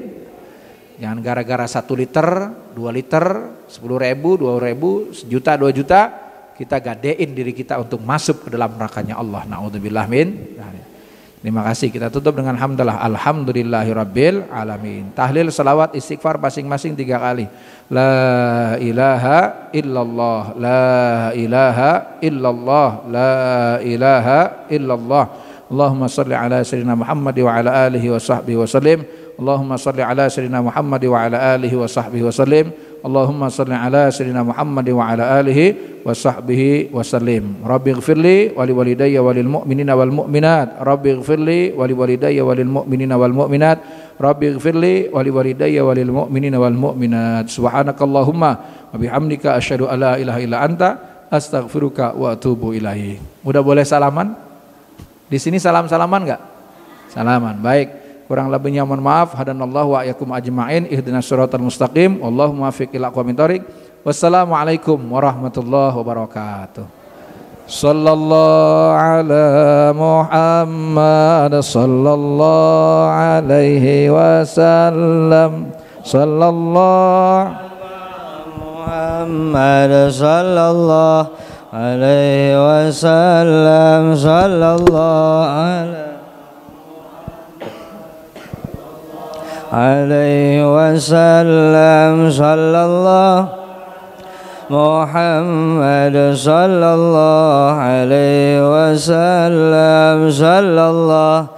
Jangan gara-gara 1 liter, 2 liter, 10.000, 2.000, 1 juta, 2 juta, kita gadein diri kita untuk masuk ke dalam nerakanya Allah. Na'udzubillah min. Terima kasih. Kita tutup dengan hamdalah. Alhamdulillahirabbil alamin. Tahlil, salawat, istighfar masing-masing 3 kali. La ilaha illallah, la ilaha illallah, la ilaha illallah. Allahumma salli ala sayyidina Muhammad wa ala alihi wa sahbihi wa sallim. Allahumma salli ala sayyidina Muhammad wa ala alihi wa sahbihi wa sallim. Allahumma salli ala sayyidina Muhammad wa ala alihi wa sahbihi wa sallim. Rabbi ighfirli wa li walidayya wa lil mu'minina wal mu'minat. Rabbi ighfirli wa li walidayya wa lil mu'minina wal mu'minat. Rabbi ighfirli wa li walidayya wa lil mu'minina wal mu'minat. Subhanakallahumma wa bihamdika asyhadu an la ilaha illa anta astaghfiruka wa atubu ilaik. Udah boleh salaman? Di sini salam-salaman enggak? Salaman. Baik. Kurang lebihnya mohon maaf. Hadanallahu wa iyyakum ajma'in. Ihdinas siratal mustaqim. Wallahu muwaffiq ila aqwamit thoriq. Wassalamualaikum warahmatullahi wabarakatuh. Sallallahu ala Muhammad sallallahu alaihi wasallam. sallallahu Muhammad sallallahu alaihi wasallam sallallahu alaihi wasallam sallallahu Muhammad sallallahu alaihi wasallam sallallahu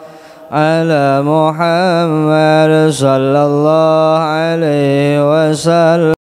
ala Muhammad sallallahu alaihi wasallam